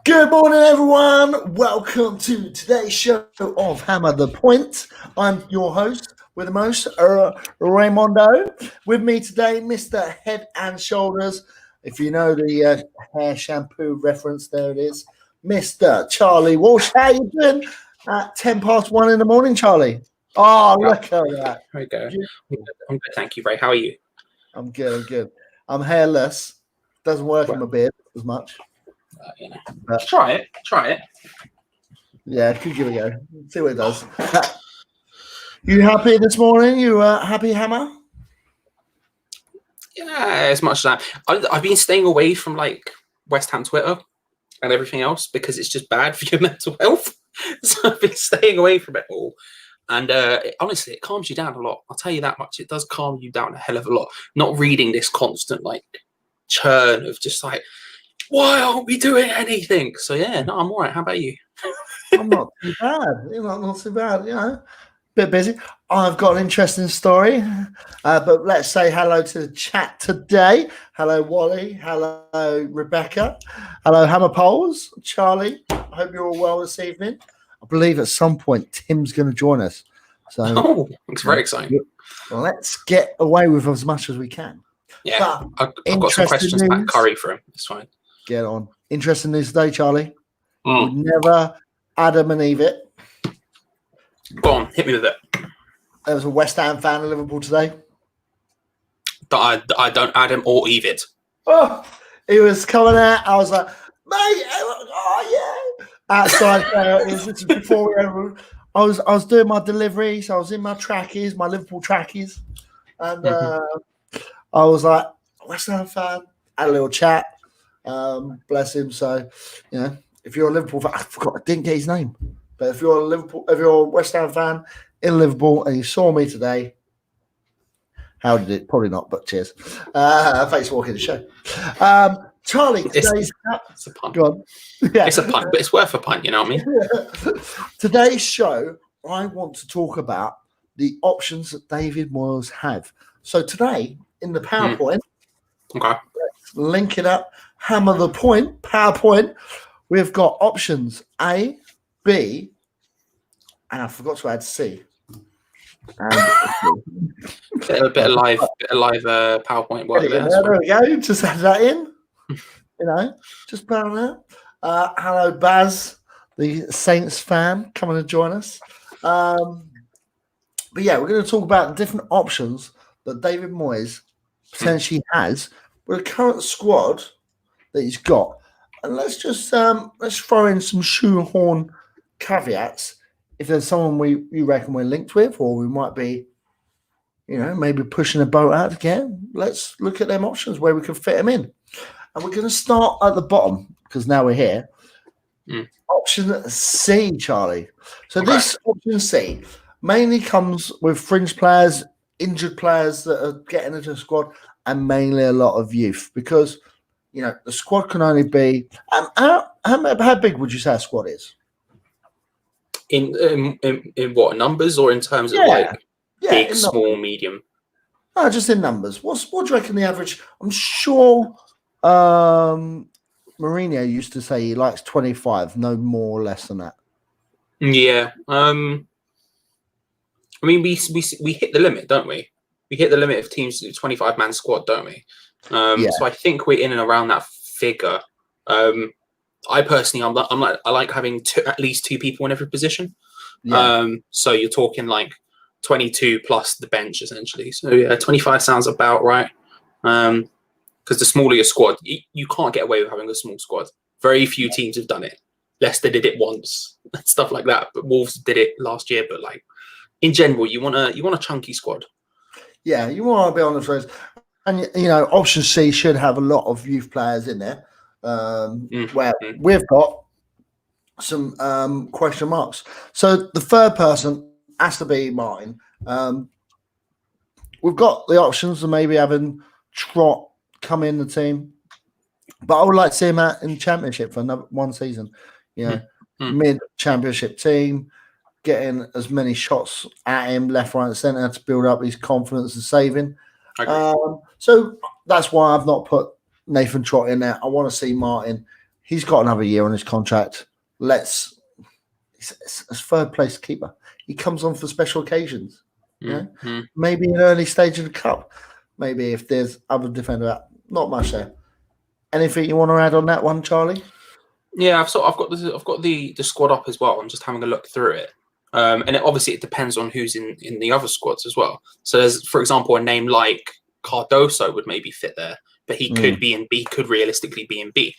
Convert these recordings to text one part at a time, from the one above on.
Good morning, everyone. Welcome to today's show of Hammer the Point. I'm your host with the most, Raymondo. With me today, Mr. Head and Shoulders. If you know the hair shampoo reference, there it is. Mr. Charlie Walsh. How you doing at 1:10 in the morning, Charlie? Oh, look at that. There we go. Beautiful. I'm good, thank you, Ray. How are you? I'm good. I'm hairless. Doesn't work in my beard as much. Try it. Yeah, could give it a go. See what it does. You happy this morning? You happy, Hammer? Yeah, as much as I've been staying away from like West Ham Twitter and everything else because it's just bad for your mental health. So I've been staying away from it all. And honestly, it calms you down a lot. I'll tell you that much. It does calm you down a hell of a lot. Not reading this constant like churn of just like, why aren't we doing anything? So yeah, no, I'm all right. How about you? I'm not too bad. Not too bad. Bit busy. I've got an interesting story, but let's say hello to the chat today. Hello, Wally. Hello, Rebecca. Hello, Hammer Poles. Charlie. I hope you're all well this evening. I believe at some point Tim's going to join us. So, it's very exciting. Let's get away with as much as we can. Yeah, I've got some questions about Curry for him. It's fine. Get on. Interesting news today, Charlie. We never Adam and Eve it. Go on, hit me with it. There was a West Ham fan in Liverpool today. I don't Adam or Eve it. Oh, he was coming out. I was like, mate, oh yeah. Outside, this is before we ever. I was doing my delivery, so I was in my trackies, my Liverpool trackies, and I was like, West Ham fan. Had a little chat. Bless him. So, if you're a Liverpool fan, I didn't get his name. But if you're a West Ham fan in Liverpool and you saw me today, how did it? Probably not, but cheers. Thanks for walking the show. Charlie, it's a pun. Go on. Yeah. It's a pun, but it's worth a pun, you know what I mean? Today's show, I want to talk about the options that David Moyes have. So today, in the PowerPoint, let's link it up, hammer the point, PowerPoint, we've got options A, B, and I forgot to add C. Bit of live PowerPoint work there. There we go. Just add that in. Just put on there. Hello, Baz, the Saints fan, coming to join us. But yeah, we're going to talk about the different options that David Moyes potentially has with the current squad that he's got. And let's just let's throw in some shoehorn caveats. If there's someone you reckon we're linked with, or we might be, maybe pushing a boat out again, let's look at them options where we can fit them in. And we're going to start at the bottom because now we're here. Option C, Charlie. So this option C mainly comes with fringe players, injured players that are getting into the squad, and mainly a lot of youth because, the squad can only be how big would you say a squad is? In what numbers or in terms of big, small, medium? No, just in numbers. What do you reckon the average? I'm sure Mourinho used to say he likes 25, no more or less than that. Yeah. I mean, we hit the limit, don't we? We hit the limit of teams 25-man squad, don't we? So I think we're in and around that figure. I personally, I like having at least two people in every position. Yeah. So you're talking like 22 plus the bench essentially. So yeah, 25 sounds about right. Because the smaller your squad, you can't get away with having a small squad. Very few teams have done it. Leicester did it once, stuff like that. But Wolves did it last year. But like in general, you want a chunky squad. Yeah, you want to be on the first. And option C should have a lot of youth players in there. Where we've got some question marks. So the third person has to be Martin. We've got the options of maybe having Trott come in the team, but I would like to see him out in Championship for one season. Mid-Championship team, getting as many shots at him left, right, and centre to build up his confidence and saving. So that's why I've not put Nathan Trott in there. I want to see Martin He's got another year on his contract. He's third place keeper. He comes on for special occasions. Maybe an early stage of the cup. Maybe if there's other defender, not much there. Anything you want to add on that one, Charlie? Yeah, I've got the squad up as well. I'm just having a look through it, and obviously it depends on who's in the other squads as well. So there's, for example, a name like Cardoso would maybe fit there, but he could be in B, could realistically be in B,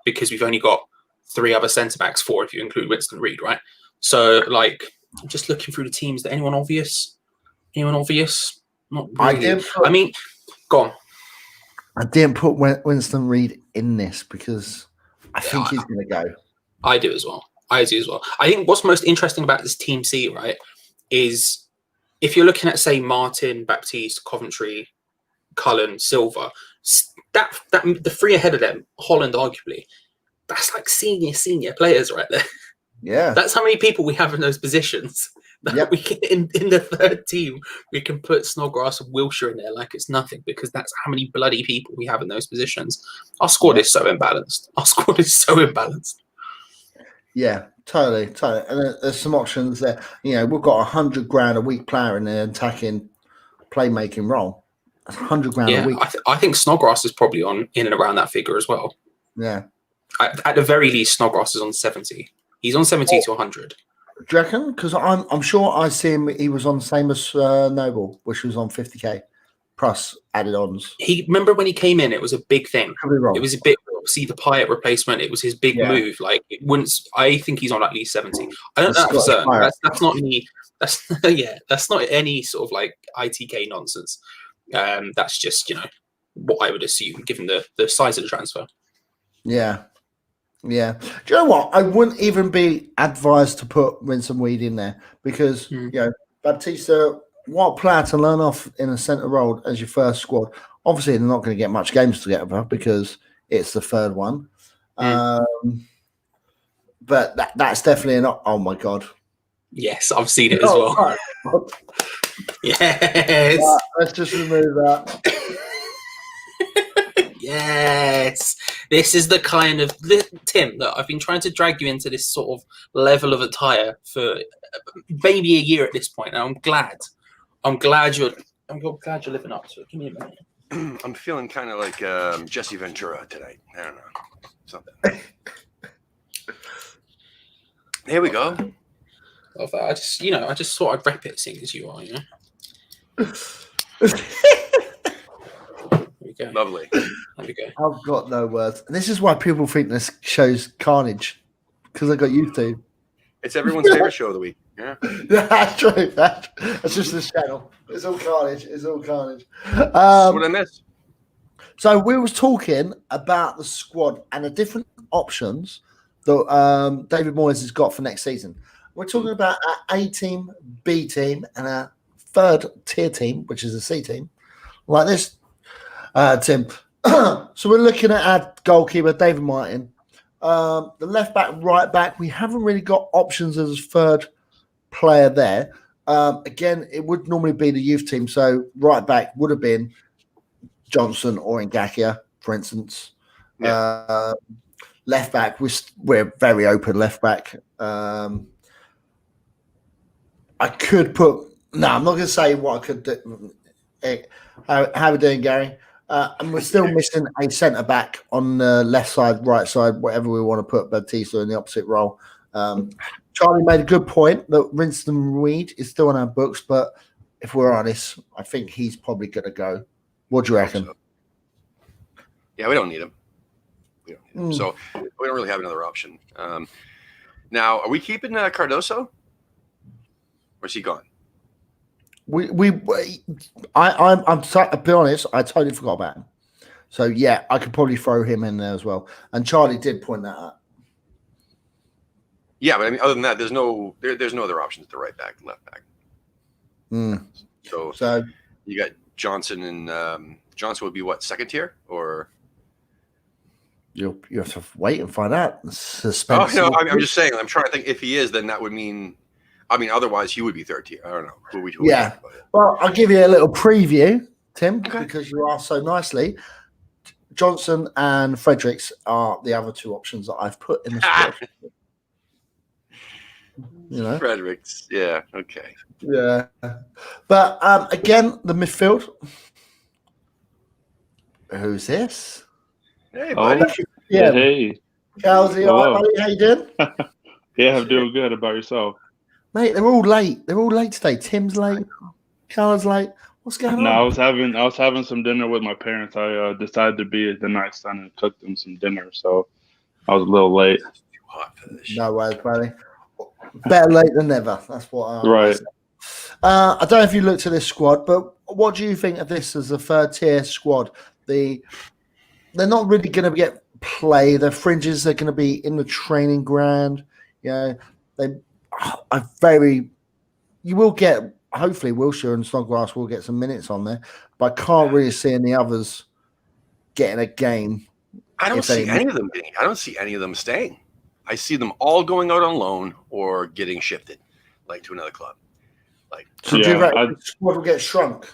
because we've only got 3 other centre backs, 4 if you include Winston Reid, right? So like, I'm just looking through the teams. Is there anyone obvious? Not really. I mean, go on. I didn't put Winston Reid in this because I think he's going to go. I do as well. I think what's most interesting about this Team C, right, is if you're looking at, say, Martin, Baptiste, Coventry, Cullen, Silva, that the 3 ahead of them, Holland arguably, that's like senior players right there. Yeah. That's how many people we have in those positions. Yep. We can, in the third team, we can put Snodgrass and Wilshere in there like it's nothing, because that's how many bloody people we have in those positions. Our squad is so imbalanced. Yeah, totally. And there's some options there. You know, we've got $100,000 a week player in the attacking playmaking role. That's $100,000 a week. I think Snodgrass is probably in and around that figure as well. Yeah. At the very least, Snodgrass is on 70. He's on 70 to 100. Do you reckon? Because I'm sure I see him. He was on the same as Noble, which was on 50k plus added ons. Remember when he came in, it was a big thing. It was a bit. See the Payet replacement. It was his big move. Like it wouldn't. I think he's on at least 70. I don't know for certain. That's not me. That's not any sort of like ITK nonsense. That's just what I would assume given the size of the transfer. Yeah. Yeah. Do you know what? I wouldn't even be advised to put Winston Reid in there because, Baptista, what a player to learn off in a centre role as your first squad. Obviously, they're not going to get much games together because it's the third one. But that's definitely an... Oh, my God. Yes, I've seen it as well. Yes. Right, let's just remove that. Yes, this is the kind of Tim that I've been trying to drag you into this sort of level of attire for maybe a year at this point, and I'm glad you're living up to it. Give me a minute. I'm feeling kind of like Jesse Ventura tonight. I don't know, something. Here we go. Love that. I just thought I'd rep it, seeing as you are, Go. Lovely. There we go. I've got no words. And this is why people think this show's carnage, because I got used to. It's everyone's favorite show of the week. Yeah, that's true. That's just this channel. It's all carnage. That's what I miss. So we was talking about the squad and the different options that David Moyes has got for next season. We're talking about our A team, B team, and our third tier team, which is a C team, like this. Tim. So we're looking at our goalkeeper, David Martin. The left back, right back, we haven't really got options as a third player there. Again, it would normally be the youth team. So right back would have been Johnson or Ngakia, for instance. Yeah. Left back, we're very open left back. I could put... No, I'm not going to say what I could do. How are we doing, Gary? And we're still missing a centre back on the left side, right side, whatever we want to put Baptista in the opposite role. Charlie made a good point that Winston Reid is still on our books, but if we're honest, I think he's probably going to go. What do you reckon? Yeah, we don't need him. So we don't really have another option. Now, are we keeping Cardoso? Or is he gone? I'll be honest, I totally forgot about him. So yeah, I could probably throw him in there as well. And Charlie did point that out. Yeah, but I mean, other than that, there's no other options at the right back and left back. So you got Johnson and Johnson would be what, second tier or? You have to wait and find out. Suspense. Oh no, I'm just saying. I'm trying to think if he is, then that would mean. I mean, otherwise he would be third tier. I don't know. Well, I'll give you a little preview, Tim, because you asked so nicely. Johnson and Fredericks are the other two options that I've put in the squad. Fredericks. Yeah. Okay. Yeah. But again, the midfield. Who's this? Hey, buddy. Yeah. Hey. Kelsey, all right, buddy? How you doing? Yeah, I'm doing good. About yourself? Mate, they're all late. They're all late today. Tim's late. Carla's late. What's going on? No, I was having some dinner with my parents. I decided to be the nice son and cook them some dinner, so I was a little late. Too hot for this. No worries, buddy. Better late than never. That's what I Right. say. I don't know if you looked at this squad, but what do you think of this as a third-tier squad? They're not really going to get play. The fringes are going to be in the training ground. You will get, hopefully Wilshere and Snodgrass will get some minutes on there, but I can't really see any others getting a game. I don't see any of them staying. I see them all going out on loan or getting shifted, like to another club. So do you reckon the squad will get shrunk?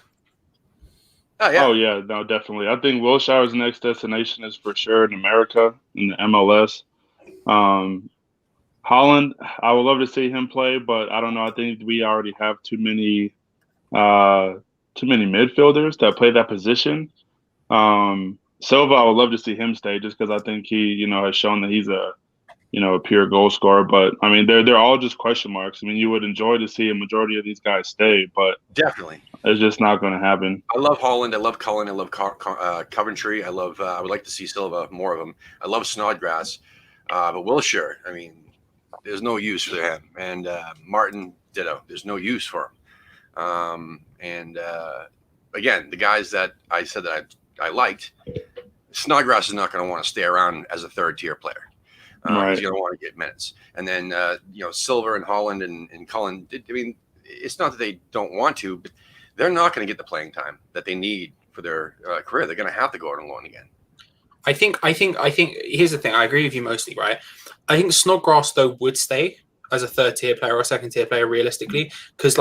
Oh yeah. Oh yeah, no, definitely. I think Wilshire's next destination is for sure in America, in the MLS. Holland, I would love to see him play, but I don't know. I think we already have too many midfielders that play that position. Silva, I would love to see him stay just because I think he, has shown that he's a pure goal scorer. But I mean, they're all just question marks. I mean, you would enjoy to see a majority of these guys stay, but definitely it's just not going to happen. I love Holland. I love Cullen. I love Coventry. I love. I would like to see Silva, more of them. I love Snodgrass, but Wilshere, I mean, there's no use for him. And Martin, ditto. There's no use for him. Again, the guys that I said that I liked, Snodgrass is not going to want to stay around as a third-tier player. Right. He's going to want to get minutes. And then, Silver and Holland and Cullen, I mean, it's not that they don't want to, but they're not going to get the playing time that they need for their career. They're going to have to go out on loan again. I think. Here's the thing. I agree with you mostly, right? I think Snodgrass though would stay as a third-tier player or a second-tier player realistically, because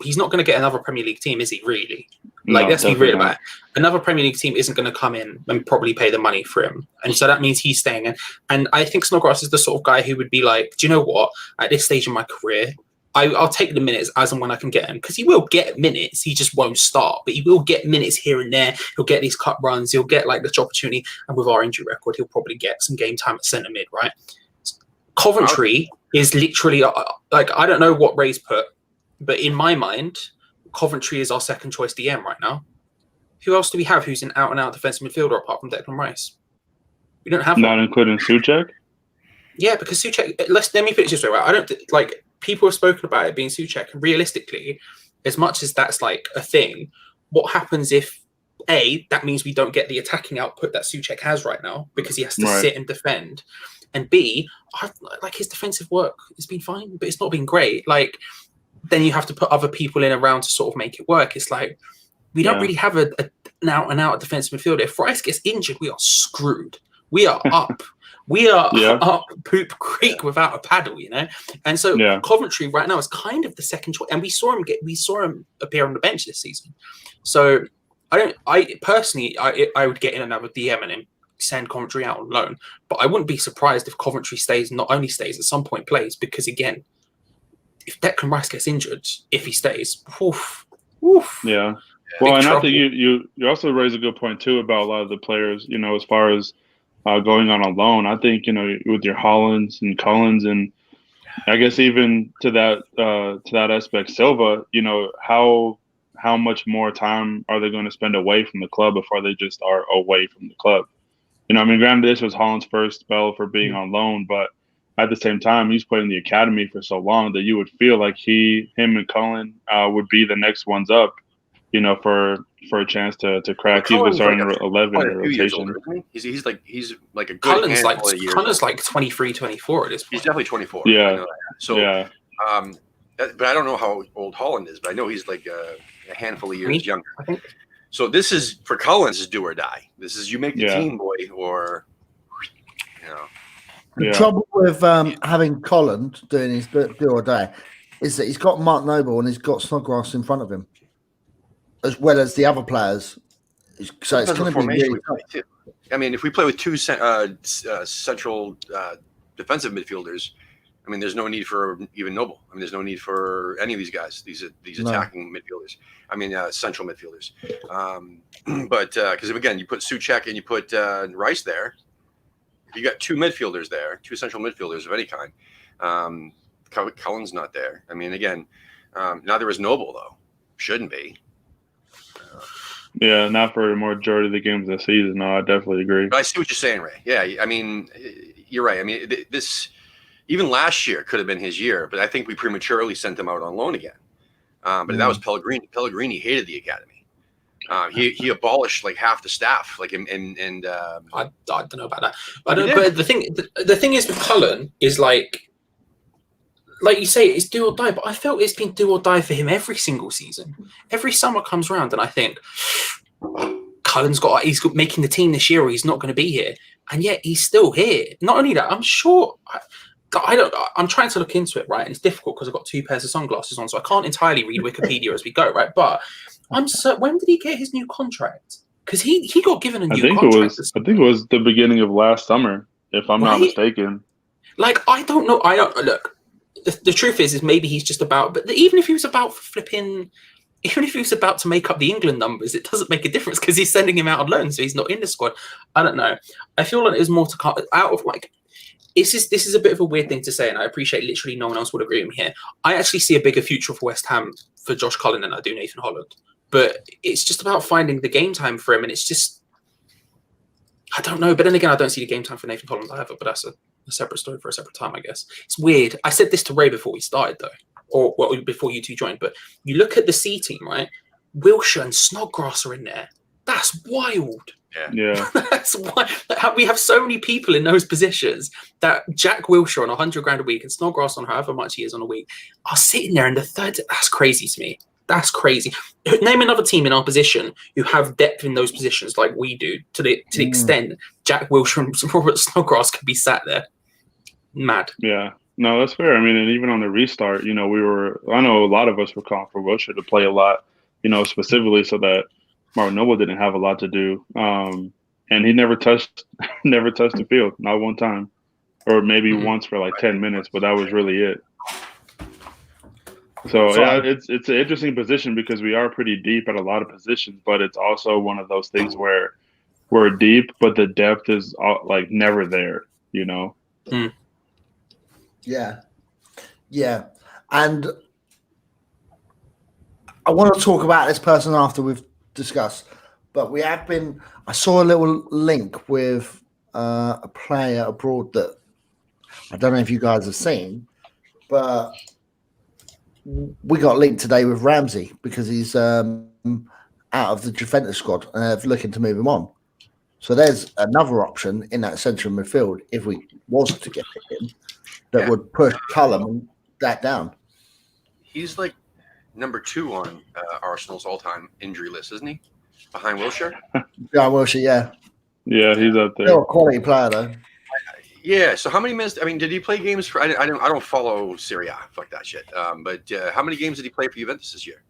he's not going to get another Premier League team, is he? Really? Let's be real about it. Another Premier League team isn't going to come in and probably pay the money for him, and so that means he's staying in. And I think Snodgrass is the sort of guy who would be like, do you know what? At this stage of my career, I'll take the minutes as and when I can get them, because he will get minutes. He just won't start, but he will get minutes here and there. He'll get these cut runs. He'll get this opportunity, and with our injury record, he'll probably get some game time at centre mid, right? Coventry is literally I don't know what Ray's put, but in my mind, Coventry is our second choice DM right now. Who else do we have who's an out and out defensive midfielder apart from Declan Rice? We don't have not one. Including Souček. Yeah, because Souček. Let me put it this way, right? I don't people have spoken about it being Souček. Realistically, as much as that's a thing, what happens if that means we don't get the attacking output that Souček has right now because he has to sit and defend, and B, his defensive work has been fine, but it's not been great. Then you have to put other people in around to sort of make it work. It's we don't really have an out and out defensive midfielder. If Rice gets injured, we are screwed. We are up. We are up poop creek without a paddle, And so Coventry right now is kind of the second choice. And we saw him appear on the bench this season. So I personally would get in another DM and send Coventry out on loan. But I wouldn't be surprised if Coventry not only stays at some point plays, because again, if Declan Rice gets injured, if he stays, oof. Yeah. Well, and I think you also raise a good point too about a lot of the players, as far as going on a loan. I think, with your Hollands and Cullens, and I guess even to that aspect, Silva, how much more time are they going to spend away from the club before they just are away from the club? Granted, this was Holland's first spell for being on loan, but at the same time, he's played in the academy for so long that you would feel like him and Cullen would be the next ones up, for a chance to crack either starting 11 or rotation. He's like a good Cullen's handful of years. Cullen's 23, 24 at this point. He's definitely 24. Yeah. I know that. So, but I don't know how old Holland is, but I know he's a handful of years younger. I think. So this is for Cullen's is do or die. This is you make the team, boy, or The trouble with having Cullen doing his do or die is that he's got Mark Noble and he's got Snodgrass in front of him, as well as the other players. So it's going to be really tough. I mean, if we play with two central defensive midfielders, I mean, there's no need for even Noble. I mean, there's no need for any of these guys, these attacking midfielders. I mean, central midfielders. But because again, you put Souček and you put Rice there, you got two midfielders there, two central midfielders of any kind. Cullen's not there. I mean, again, neither is Noble though. Shouldn't be. Yeah, not for the majority of the games this season. No, I definitely agree. But I see what you're saying, Ray. Yeah, I mean, you're right. I mean, this even last year could have been his year, but I think we prematurely sent him out on loan again. But that was Pellegrini. Pellegrini hated the academy. He abolished like half the staff. Like I don't know about that. But the thing is with Cullen is like you say, it's do or die. But I felt it's been do or die for him every single season. Every summer comes around, and I think Cullen's he's making the team this year, or he's not going to be here, and yet he's still here. Not only that, I'm sure. I'm trying to look into it, right? And it's difficult because I've got two pairs of sunglasses on, so I can't entirely read Wikipedia as we go, right? But when did he get his new contract? Because he got given a new contract. I think it was the beginning of last summer, if I'm not mistaken. Like, I don't know. Look. The truth is maybe he's just about. But even if he was about even if he was about to make up the England numbers, it doesn't make a difference because he's sending him out on loan, so he's not in the squad. I don't know. I feel like there's more to cut out of like. This is a bit of a weird thing to say, and I appreciate literally no one else would agree with me here. I actually see a bigger future for West Ham for Josh Cullen than I do Nathan Holland. But it's just about finding the game time for him, and it's just I don't know. But then again, I don't see the game time for Nathan Holland either. But that's a separate story for a separate time, I guess. It's weird. I said this to Ray before we started, though, or well, before you two joined. But you look at the C team, right? Wilshere and Snodgrass are in there. That's wild. Yeah. That's why we have so many people in those positions that Jack Wilshere on $100,000 a week and Snodgrass on however much he is on a week are sitting there in the third. That's crazy to me. That's crazy. Name another team in our position who have depth in those positions like we do to the extent Jack Wilshere and Robert Snodgrass could be sat there. Mad. Yeah. No, that's fair. I mean, and even on the restart, I know a lot of us were calling for Wilshere to play a lot, specifically so that Martin Noble didn't have a lot to do. And he never touched the field, not one time. Or maybe once for like 10 minutes, but that was really it. So yeah, it's an interesting position because we are pretty deep at a lot of positions, but it's also one of those things where we're deep, but the depth is like never there, Yeah. And I want to talk about this person after we've discussed, but I saw a little link with a player abroad that I don't know if you guys have seen, but we got linked today with Ramsey because he's out of the Juventus squad and they're looking to move him on. So there's another option in that central midfield if we was to get him that would push Cullen that down. He's like number 2 on Arsenal's all-time injury list, isn't he? Behind Wilshere? Yeah, Wilshere, yeah. Yeah, he's up there. Still a quality player, though. Yeah, so how many minutes? I mean, did he play games for? I don't follow Serie A, fuck that shit. But how many games did he play for Juventus this year?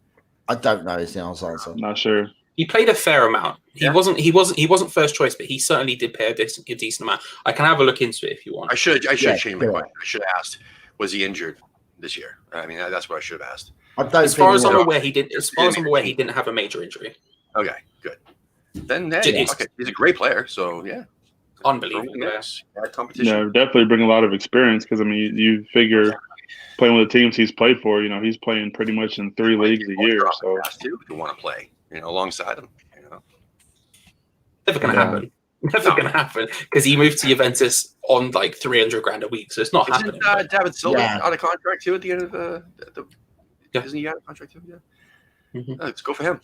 I don't know. Is the answer. Not sure. He played a fair amount. He wasn't first choice, but he certainly did play a decent amount. I can have a look into it if you want. I should change my question. I should have asked, was he injured this year? I mean, that's what I should have asked. As far as I'm aware, he didn't have a major injury. Okay, good. Then okay, he's a great player. So yeah, unbelievable. Yes, competition. Yeah, definitely bring a lot of experience because I mean, you figure playing with the teams he's played for, he's playing pretty much in 3 leagues a year. So to want to play, alongside him. Never going to happen. Never going to happen because he moved to Juventus on like $300,000 a week, so it's not happening. David Silva out of contract too at the end of the isn't he out of contract too? Yeah. Let's go for him.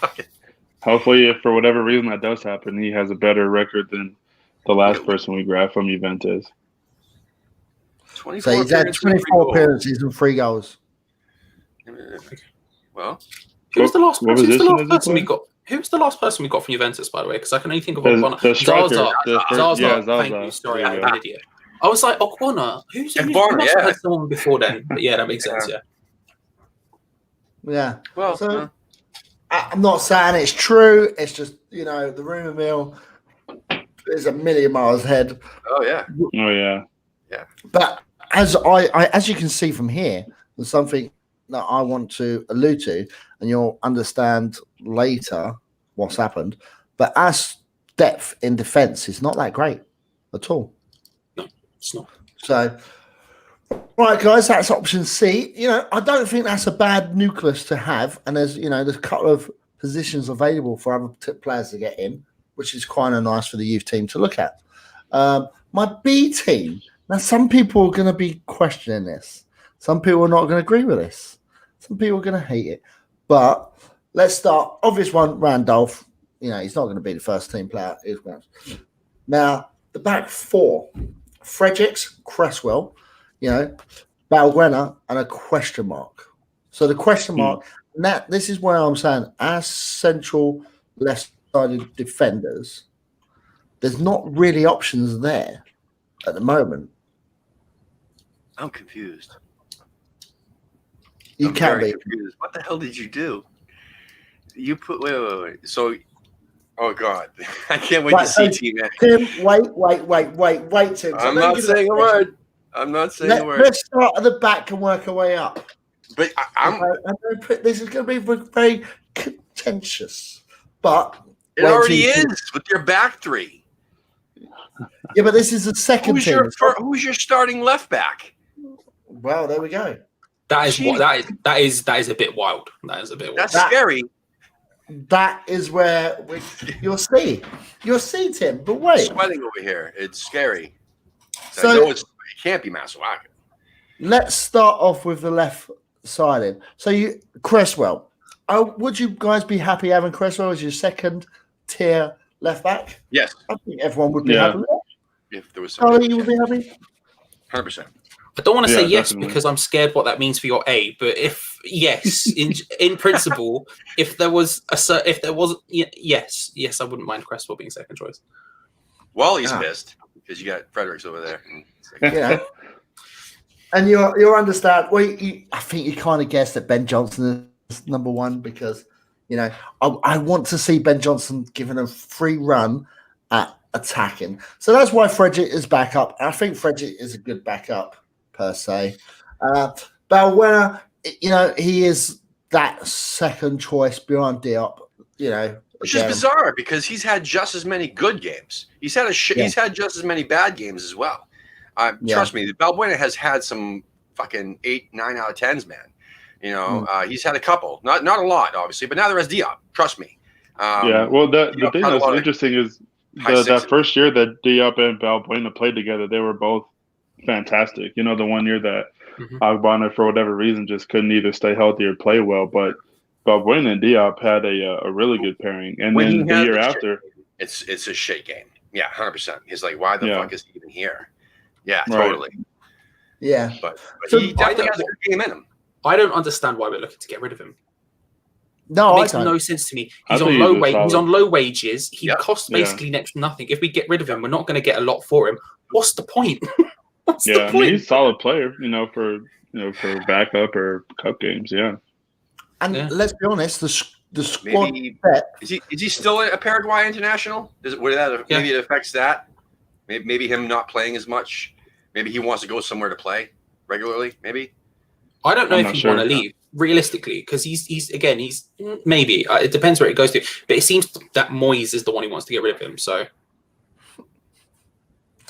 Okay. Hopefully, if for whatever reason that does happen, he has a better record than the last person we grabbed from Juventus. So he's had 24 appearances and 3 goals. Well, who's the last person we got? Who's the last person we got from Juventus, by the way? Because I can only think of one. Zaza. Zaza. Thank you. Sorry, I'm an idiot. I was like, Okwona. Who's had someone before then? But yeah, that makes sense. Yeah. Well, so, I'm not saying it's true. It's just the rumor mill is a million miles ahead. Oh yeah. Oh yeah. But as you can see from here, there's something that I want to allude to, and you'll understand later what's happened. But our depth in defence is not that great at all. No, it's not. So, right, guys, that's option C. I don't think that's a bad nucleus to have, and there's a couple of positions available for other players to get in, which is kind of nice for the youth team to look at. My B team. Now, some people are going to be questioning this. Some people are not going to agree with this. Some people are going to hate it. But let's start. Obvious one, Randolph. He's not going to be the first team player. Now, the back four, Fredericks, Cresswell, Balbuena, and a question mark. So the question mark, now this is where I'm saying, as central left-sided defenders, there's not really options there at the moment. I'm confused. I'm very confused. What the hell did you do? You put wait. So, oh God, I can't wait to see Team A. Tim, wait, Tim. I'm not saying a word. I'm not saying a word. Let's start at the back and work our way up. But this is going to be very contentious. But it already is with your back three. Yeah, but this is the second team. Who's your starting left back? Well, there we go. That is a bit wild. That is a bit wild. That's scary. That is where you'll see, Tim. But wait, sweating over here. It's scary. So I know it can't be Masuaku. Let's start off with the left-sided. So Cresswell. Would you guys be happy having Cresswell as your second tier left back? Yes. I think everyone would be happy with that. If there was somebody you would be happy? 100%. I don't want to say yes definitely. because I'm scared what that means for your A. But if yes, in principle, if there was yes, I wouldn't mind Cresswell being second choice. Well, he's pissed because you got Fredericks over there. And you'll understand. Well, I think you kind of guessed that Ben Johnson is number one because I want to see Ben Johnson given a free run at attacking. So that's why Frederick is back up. I think Frederick is a good backup per se. Balbuena, he is that second choice behind Diop. Which is bizarre because he's had just as many good games. He's had he's had just as many bad games as well. Trust me, Balbuena has had some fucking 8, 9 out of 10s, man. He's had a couple, not a lot, obviously, but neither has Diop. Trust me. Well, the thing that's interesting is that first year that Diop and Balbuena played together, they were both fantastic. The one year that Agbana, for whatever reason, just couldn't either stay healthy or play well, but Balbuena and Diop had a really good pairing. And then the year after, it's a shit game. Yeah, 100%. He's like, why the fuck is he even here? Yeah, totally. Right. Yeah, but he definitely has a good game in him. I don't understand why we're looking to get rid of him. No, it makes no sense to me. He's on low wage. He's on low wages. He costs basically next to nothing. If we get rid of him, we're not going to get a lot for him. What's the point? What's the point? I mean, he's a solid player. For backup or cup games. Yeah. And let's be honest, the squad. Is he still a Paraguay international? Maybe it affects that. Maybe him not playing as much. Maybe he wants to go somewhere to play regularly. Maybe. I don't know if he'd want to leave realistically because he's maybe it depends where it goes to. But it seems that Moyes is the one who wants to get rid of him. So.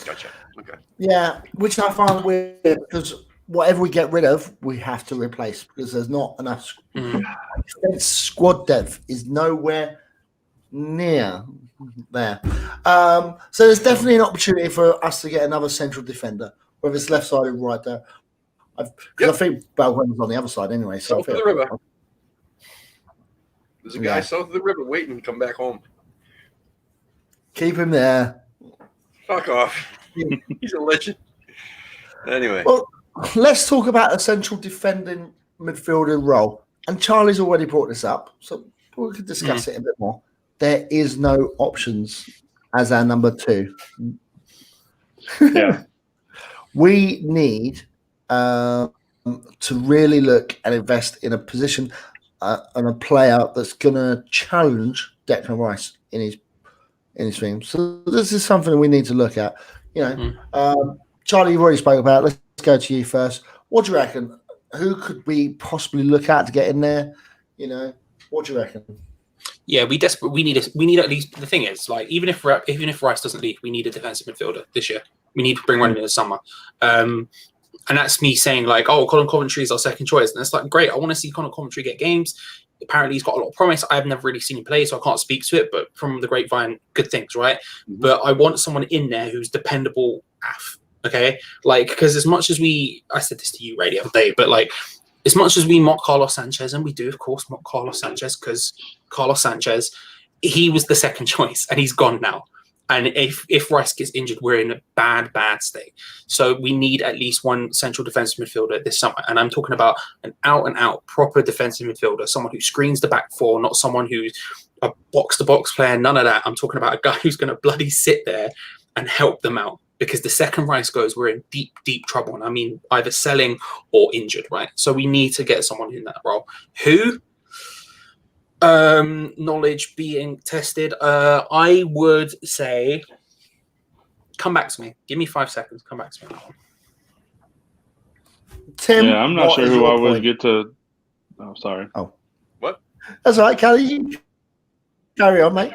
Gotcha. Okay. Yeah, which I find weird because whatever we get rid of, we have to replace because there's not enough. Squad depth is nowhere near there. So there's definitely an opportunity for us to get another central defender, whether it's left side or right there. I think Balbuena's on the other side anyway. So south of the river. There's a guy south of the river waiting to come back home. Keep him there. Fuck off. He's a legend. Anyway. Well, let's talk about a central defending midfielder role. And Charlie's already brought this up, so we can discuss it a bit more. There is no options as our number 2. Yeah. We need to really look and invest in a position and a player that's going to challenge Declan Rice in his team. So this is something we need to look at. Charlie, you've already spoke about it. Let's go to you first. What do you reckon? Who could we possibly look at to get in there? What do you reckon? Yeah, we need at least. The thing is, like, even if Rice doesn't leave, we need a defensive midfielder this year. We need to bring one in the summer. And that's me saying, like, oh, Colin Coventry is our second choice. And it's like, great, I want to see Colin Coventry get games. Apparently, he's got a lot of promise. I've never really seen him play, so I can't speak to it. But from the grapevine, good things, right? Mm-hmm. But I want someone in there who's dependable AF, okay? Like, because as much as I said this to you, Ray, the other day, but, like, as much as we mock Carlos Sanchez, and we do, of course, mock Carlos Sanchez, because Carlos Sanchez, he was the second choice, and he's gone now. And if Rice gets injured, we're in a bad state. So we need at least one central defensive midfielder this summer. And I'm talking about an out-and-out proper defensive midfielder, someone who screens the back four, not someone who's a box-to-box player, none of that. I'm talking about a guy who's going to bloody sit there and help them out. Because the second Rice goes, we're in deep, deep trouble. And I mean, either selling or injured, right? So we need to get someone in that role. Who? Knowledge being tested. I would say, come back to me. Give me 5 seconds. Come back to me. Tim, yeah, I'm not sure who I would get to. Oh, sorry. Oh, what? That's all right, Kelly. You carry on, mate.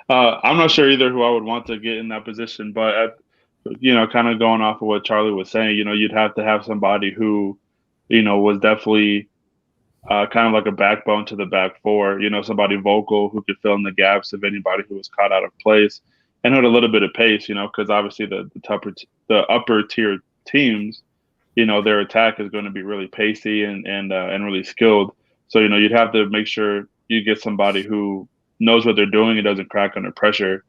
I'm not sure either who I would want to get in that position, but kind of going off of what Charlie was saying, you'd have to have somebody who, was definitely. Kind of like a backbone to the back four, somebody vocal who could fill in the gaps of anybody who was caught out of place and had a little bit of pace, because obviously the upper tier teams, their attack is going to be really pacey and really skilled. So, you'd have to make sure you get somebody who knows what they're doing and doesn't crack under pressure.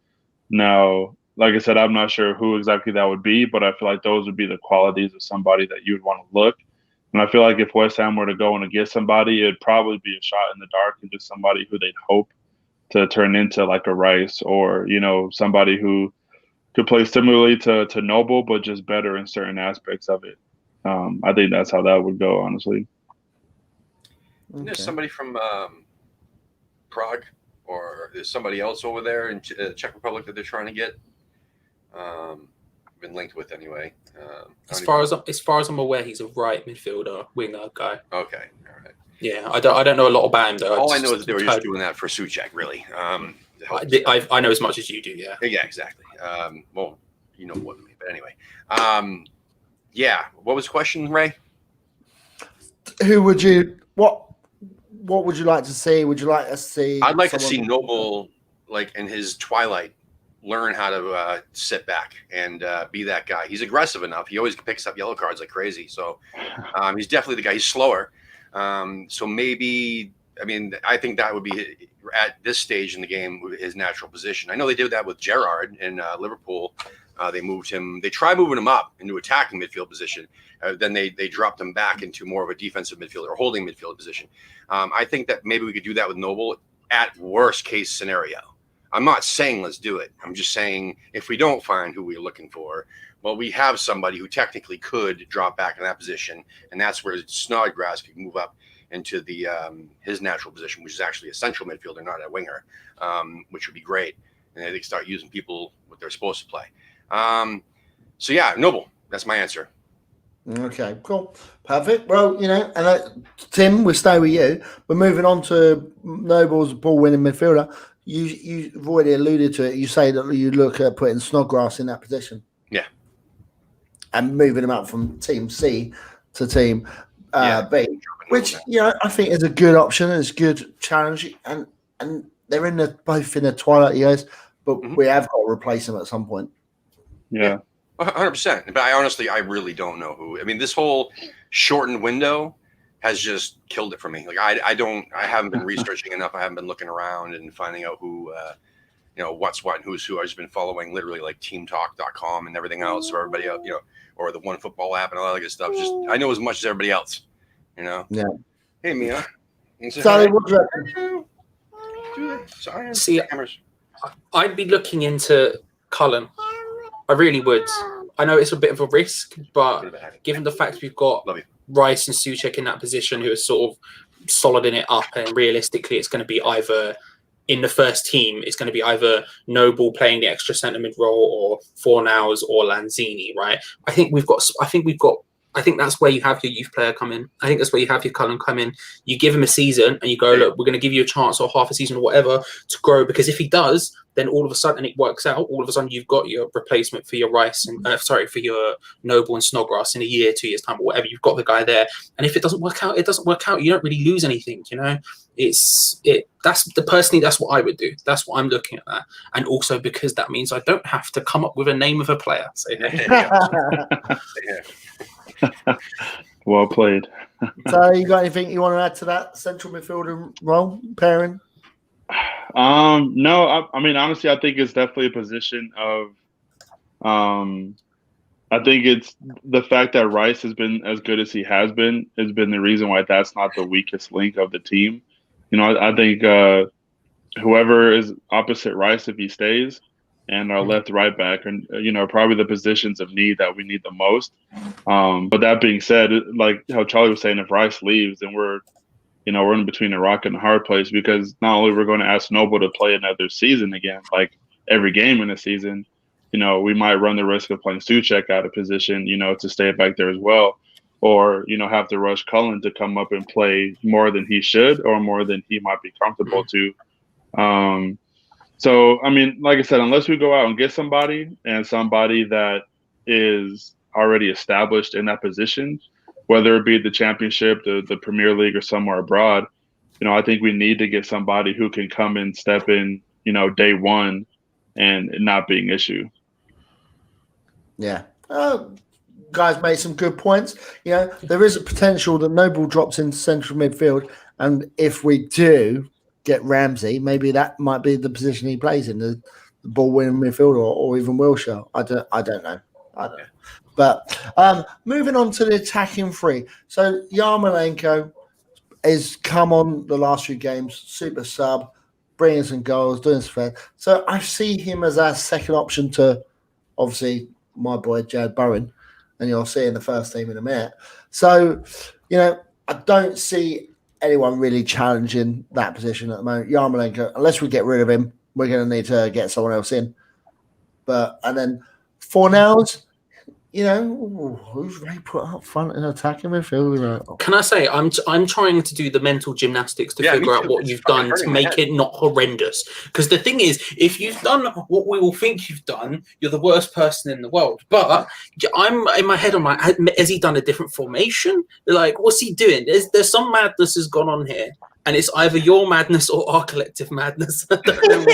Now, like I said, I'm not sure who exactly that would be, but I feel like those would be the qualities of somebody that you would want to look. And I feel like if West Ham were to go and get somebody, it'd probably be a shot in the dark and just somebody who they'd hope to turn into like a Rice or, somebody who could play similarly to Noble, but just better in certain aspects of it. I think that's how that would go, honestly. Okay. There's somebody from Prague, or there's somebody else over there in Czech Republic that they're trying to get. Been linked with anyway. As far as I'm aware, he's a right midfielder, winger guy. Okay, all right. Yeah, I don't know a lot about him though. All I know is that they were just doing that for Souček, really. I know as much as you do. Yeah. Yeah, exactly. Well, you know more than me, but anyway. Yeah. What was the question, Ray? Who would you? What would you like to see? Would you like to see? I'd like to see Noble, like in his twilight, learn how to sit back and be that guy. He's aggressive enough. He always picks up yellow cards like crazy. So he's definitely the guy. He's slower. So maybe, I think that would be at this stage in the game his natural position. I know they did that with Gerrard in Liverpool. They moved him. They tried moving him up into attacking midfield position. Then they dropped him back into more of a defensive midfield or holding midfield position. I think that maybe we could do that with Noble at worst case scenario. I'm not saying let's do it. I'm just saying if we don't find who we're looking for, well, we have somebody who technically could drop back in that position, and that's where Snodgrass could move up into the his natural position, which is actually a central midfielder, not a winger, which would be great. And they start using people what they're supposed to play. So yeah, Noble. That's my answer. Okay, cool, perfect. Well, and Tim, we'll stay with you. We're moving on to Noble's ball-winning midfielder. You've already alluded to it. You say that you look at putting Snodgrass in that position. Yeah. And moving him up from Team C to Team B, which, I think is a good option. It's a good challenge. And they're both in the twilight years, but we have got to replace them at some point. Yeah. 100%. But I really don't know who. This whole shortened window has just killed it for me. Like I haven't been researching enough. I haven't been looking around and finding out who, what's what and who's who. I've just been following literally like teamtalk.com and everything else, or everybody else, or the OneFootball app and all that good stuff. Just I know as much as everybody else, Yeah. Hey, Mia. Sally, what do you reckon? Sorry. See, I'd be looking into Cullen. I really would. I know it's a bit of a risk, but given the fact we've got Rice and Souček in that position who are sort of soliding it up, and realistically it's going to be either in the first team, it's going to be either Noble playing the extra centre mid role or Fornals or Lanzini, right? I think that's where you have your youth player come in. I think that's where you have your Cullen come in. You give him a season and you go, look, we're going to give you a chance or half a season or whatever to grow. Because if he does, then all of a sudden it works out. All of a sudden you've got your replacement for your Rice and for your Noble and Snodgrass in a year, 2 years time, or whatever. You've got the guy there. And if it doesn't work out, it doesn't work out. You don't really lose anything, you know. That's what I would do. That's what I'm looking at that. And also because that means I don't have to come up with a name of a player. So, well played. So, you got anything you want to add to that central midfielder role pairing? No, I mean, honestly, I think it's definitely a position of, I think it's the fact that Rice has been as good as he has been the reason why that's not the weakest link of the team. You know, I think whoever is opposite Rice, if he stays, and our left right back, and probably the positions of need that we need the most. But that being said, like how Charlie was saying, if Rice leaves, then we're in between a rock and a hard place, because not only we're going to ask Noble to play another season again, like every game in a season, we might run the risk of playing Souček out of position, to stay back there as well, or have to rush Cullen to come up and play more than he should or more than he might be comfortable to. So, I mean, like I said, unless we go out and get somebody that is already established in that position, whether it be the championship, the Premier League, or somewhere abroad, I think we need to get somebody who can come and step in, day one and not be an issue. Yeah. Guys made some good points. There is a potential that Noble drops into central midfield, and if we do get Ramsey, maybe that might be the position he plays in, the ball winning midfield, or even Wilshere. I don't know. But moving on to the attacking three. So Yarmolenko has come on the last few games, super sub, bringing some goals, doing some fair. So I see him as our second option to, obviously, my boy Jared Bowen, and you'll see in the first team in a minute. So, I don't see anyone really challenging that position at the moment. Yarmolenko, unless we get rid of him, we're going to need to get someone else in. And then Fornals, who's really put up front in attacking midfield? Can I say I'm trying to do the mental gymnastics to figure out what you've done to make it not horrendous. Because the thing is, if you've done what we all think you've done, you're the worst person in the world. But I'm in my head, has he done a different formation? Like, what's he doing? There's some madness has gone on here, and it's either your madness or our collective madness. I don't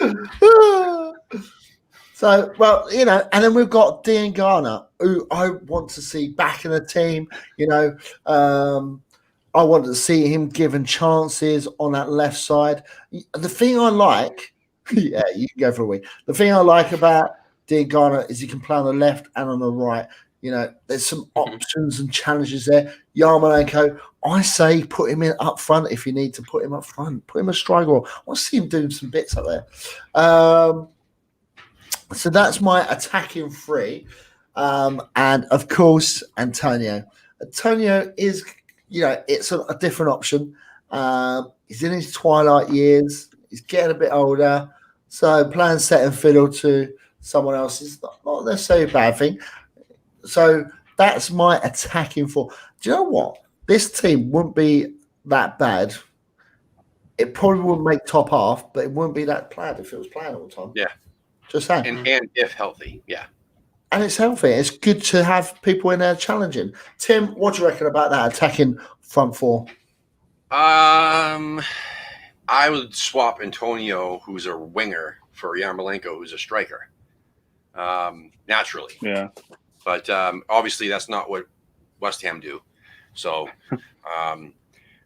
know. So, well, and then we've got Diangana, who I want to see back in the team. I want to see him given chances on that left side. The thing I like, yeah, you can go for a week. The thing I like about Diangana is he can play on the left and on the right. There's some options and challenges there. Yarmolenko, I say put him in up front if you need to put him up front. Put him a striker. I want to see him doing some bits up there. So that's my attacking three. And, of course, Antonio. Antonio is, it's a different option. He's in his twilight years. He's getting a bit older. So playing second fiddle to someone else is not necessarily a bad thing. So that's my attacking four. Do you know what? This team wouldn't be that bad. It probably wouldn't make top half, but it wouldn't be that bad if it was playing all the time. Yeah. Just saying. And if healthy, yeah. And it's healthy. It's good to have people in there challenging. Tim, what do you reckon about that attacking front four? I would swap Antonio, who's a winger, for Yarmolenko, who's a striker. Naturally. Yeah. But obviously that's not what West Ham do. So,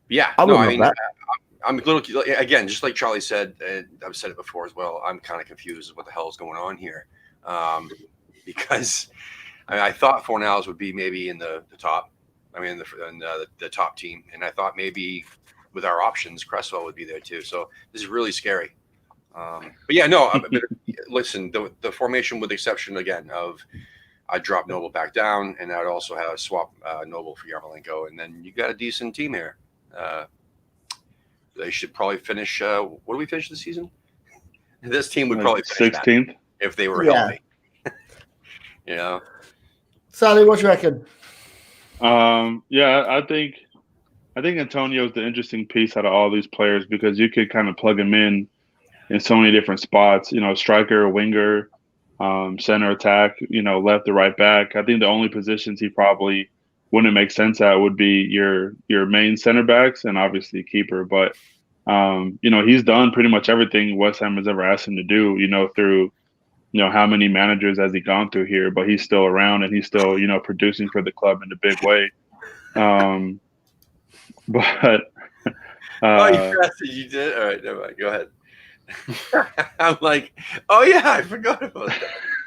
yeah. I'm a little, again, just like Charlie said, and I've said it before as well, I'm kind of confused what the hell is going on here. Because I thought Fornals would be maybe in the top. I mean, the top team. And I thought maybe with our options, Cresswell would be there too. So this is really scary. But yeah, no, listen, the formation with the exception, again, of I'd drop Noble back down, and I'd also have swap Noble for Yarmolenko. And then you got a decent team here. they should probably finish. What do we finish the season? This team would probably finish 16th if they were healthy. You know, Sally, what do you reckon? Yeah, I think Antonio is the interesting piece out of all these players because you could kind of plug him in so many different spots. You know, striker, winger, center attack. You know, left or right back. I think the only positions he probably wouldn't make sense at would be your main center backs and obviously keeper. But you know, he's done pretty much everything West Ham has ever asked him to do. You know, through how many managers has he gone through here, but he's still around and he's still, producing for the club in a big way. But you did? All right, never mind. Go ahead. I'm like, oh yeah, I forgot about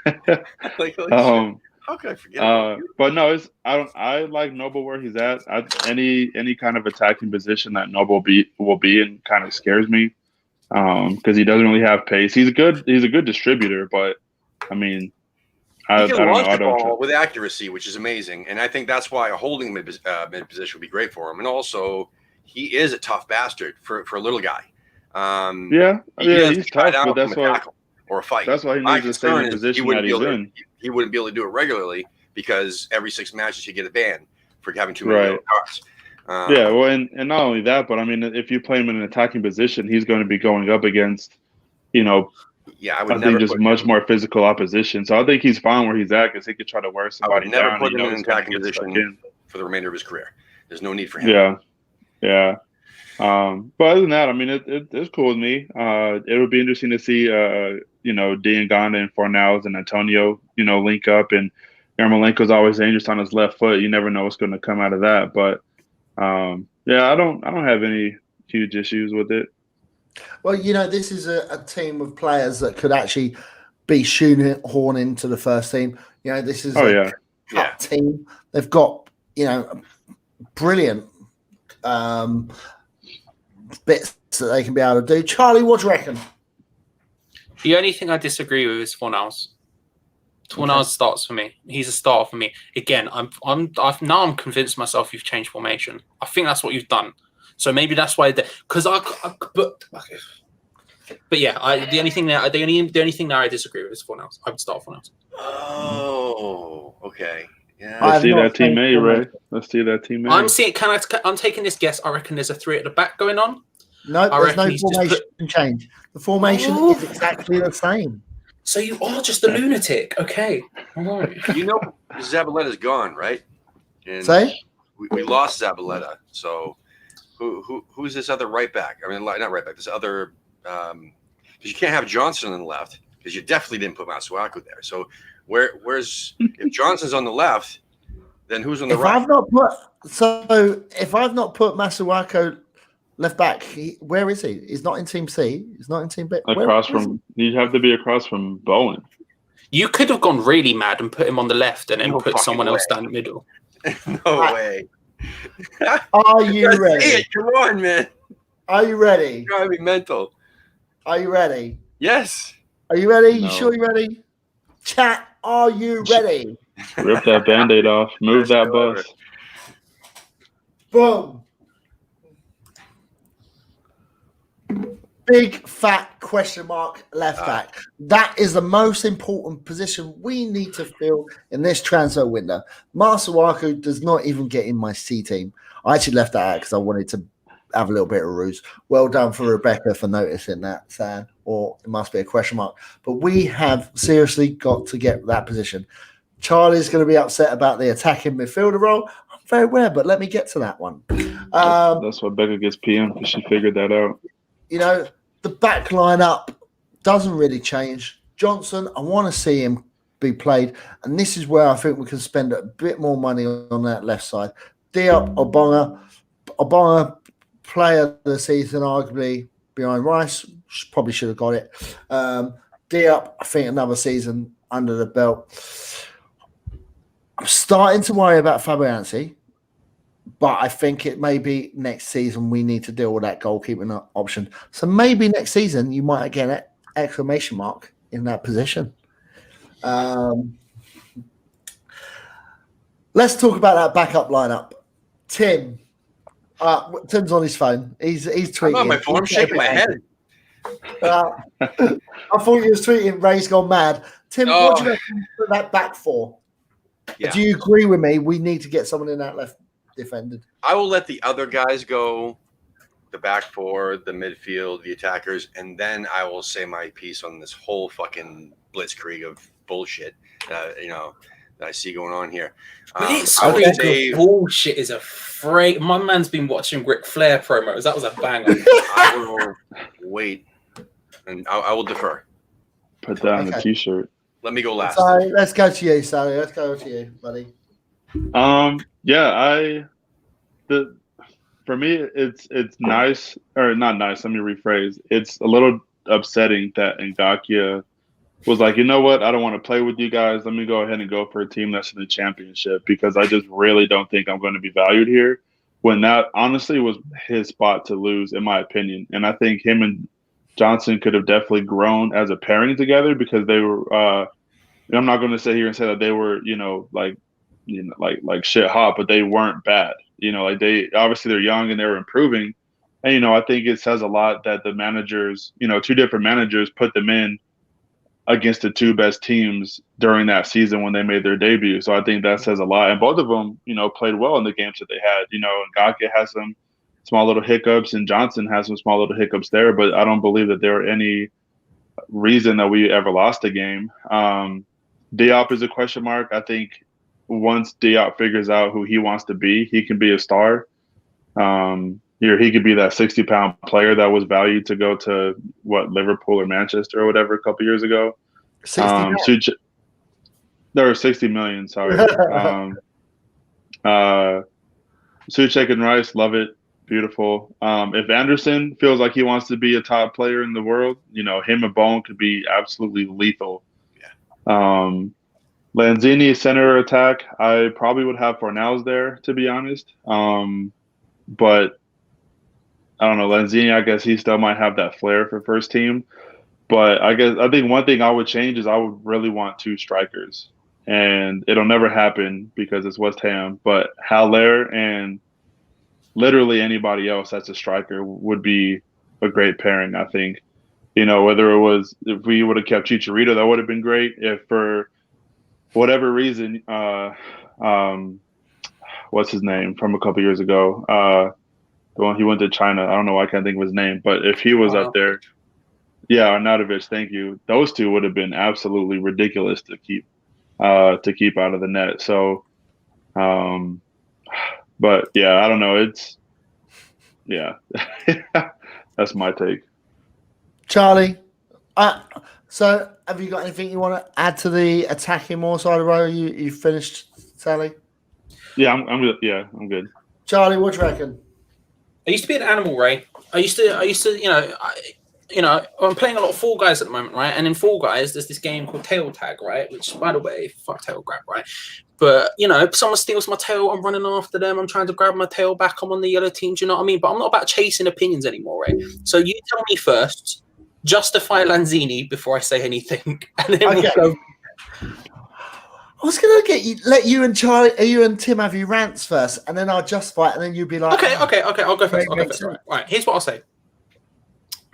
that. Like, how could I forget? But no, I like Noble where he's at. Any kind of attacking position that Noble will be in kind of scares me. Because he doesn't really have pace. He's a good distributor, but I mean, he can launch the ball with accuracy, which is amazing. And I think that's why a holding mid position would be great for him. And also, he is a tough bastard for a little guy. He's tough, but that's why or a fight. That's why he needs to stay in the position that he's in. He wouldn't be able to do it regularly because every 6 matches you get a ban for having too many cards. Well, and not only that, but I mean, if you play him in an attacking position, he's going to be going up against, I think just much more physical opposition. So I think he's fine where he's at because he could try to wear somebody down. I would never put him in an attacking position for the remainder of his career. There's no need for him. Yeah. But other than that, I mean, it's cool with me. It would be interesting to see, Diangana and Fornals and Antonio, link up. And Yarmolenko's always dangerous on his left foot. You never know what's going to come out of that. But I don't have any huge issues with it. Well, this is a team of players that could actually be shoehorned into the first team. This is a cup team. They've got, brilliant bits that they can be able to do. Charlie, what do you reckon? The only thing I disagree with is Fornals. Fornals starts for me. He's a starter for me. Again, I'm convinced myself you've changed formation. I think that's what you've done. So maybe that's why. But yeah, the only thing that I disagree with is Fornals. I would start Fornals. Oh, okay. Yeah. Let's see that team A, Ray. Let's see that team A. I'm taking this guess. I reckon there's a 3 at the back going on. No, there's no formation change. The formation is exactly the same. So you are just a lunatic. Okay. All right. Zabaletta's gone, right? And Say? We lost Zabaleta. So who's this other right back? I mean, not right back. This other because you can't have Johnson on the left because you definitely didn't put Masuaku there. So where's if Johnson's on the left, then who's on the right? If I've not put Masuaku left back, where is he? He's not in Team C. He's not in Team B. You'd have to be across from Bowen. You could have gone really mad and put him on the left and then put someone else down the middle. No way. Are you ready? Come on, man. Are you ready? You're driving me mental. Are you ready? Yes. Are you ready? No. You sure you're ready? Chat, are you ready? Rip that Band-Aid off. Move that bus. Boom. Big fat question mark left back. That is the most important position we need to fill in this transfer window. Masuaku does not even get in my C team. I actually left that out because I wanted to have a little bit of ruse. Well done for Rebecca for noticing that, Sam. Or it must be a question mark. But we have seriously got to get that position. Charlie's going to be upset about the attacking midfielder role. I'm very aware, but let me get to that one. That's why Becca gets PM because she figured that out. The back line up doesn't really change. Johnson, I want to see him be played. And this is where I think we can spend a bit more money on that left side. Diop, Obama, player of the season, arguably behind Rice. Probably should have got it. Diop, I think another season under the belt. I'm starting to worry about Fabianski. But I think it may be next season we need to deal with that goalkeeping option. So maybe next season you might get an exclamation mark in that position. Let's talk about that backup lineup. Tim, Tim's on his phone. He's tweeting. I'm on my phone. I'm shaking my head. I thought you was tweeting Ray's gone mad. Tim, what do you reckon for that back four? Yeah. Do you agree with me? We need to get someone in that left defended. I will let the other guys go, the back four, the midfield, the attackers, and then I will say my piece on this whole fucking blitzkrieg of bullshit, that I see going on here. Bullshit is a phrase. My man's been watching Ric Flair promos. That was a banger. I will wait, and I will defer. Put that on the t-shirt. Let me go last. Sorry, let's go to you, Sally. Let's go to you, buddy. For me, it's nice, or not nice. Let me rephrase. It's a little upsetting that Ngakia was like, you know what? I don't want to play with you guys. Let me go ahead and go for a team that's in the championship, because I just really don't think I'm going to be valued here. When that honestly was his spot to lose, in my opinion. And I think him and Johnson could have definitely grown as a pairing together, because they were. I'm not going to sit here and say that they were, like shit hot, but they weren't bad. Like they're young and they were improving. And, I think it says a lot that the managers, two different managers put them in against the two best teams during that season when they made their debut. So I think that says a lot. And both of them, played well in the games that they had. Ngakia has some small little hiccups and Johnson has some small little hiccups there, but I don't believe that there were any reason that we ever lost a game. Diop is a question mark. I think once Diop figures out who he wants to be, he can be a star. He could be that 60-pound player that was valued to go to Liverpool or Manchester or whatever a couple years ago. 60 there were 60 million. Sorry. Souček and Rice, love it, beautiful. If Anderson feels like he wants to be a top player in the world, him and Bone could be absolutely lethal. Lanzini center attack, I probably would have Fornals there, to be honest. But I don't know, Lanzini, I guess he still might have that flair for first team. But I think one thing I would change is I would really want two strikers. And it'll never happen because it's West Ham. But Haller and literally anybody else that's a striker would be a great pairing, I think. Whether it was, if we would have kept Chicharito, that would have been great. If for whatever reason, what's his name from a couple years ago? The one he went to China. I don't know why I can't think of his name, but if he was up there, Arnautovic, thank you. Those two would have been absolutely ridiculous to keep out of the net. So, but yeah, I don't know. That's my take. Charlie, so have you got anything you want to add to the attacking more side of the row? You finished, Sally? Yeah, I'm good. Yeah, I'm good. Charlie, what do you reckon? I used to be an animal, Ray. I used to, I'm playing a lot of Fall Guys at the moment, right? And in Fall Guys, there's this game called Tail Tag, right? Which, by the way, fuck tail grab, right? But, if someone steals my tail, I'm running after them. I'm trying to grab my tail back. I'm on the yellow team. Do you know what I mean? But I'm not about chasing opinions anymore, right? So you tell me first, justify Lanzini before I say anything. And then we'll go. I was going to let you and Tim have your rants first, and then I'll justify it, and then you'll be like, okay. I'll go first. Right. Here's what I'll say.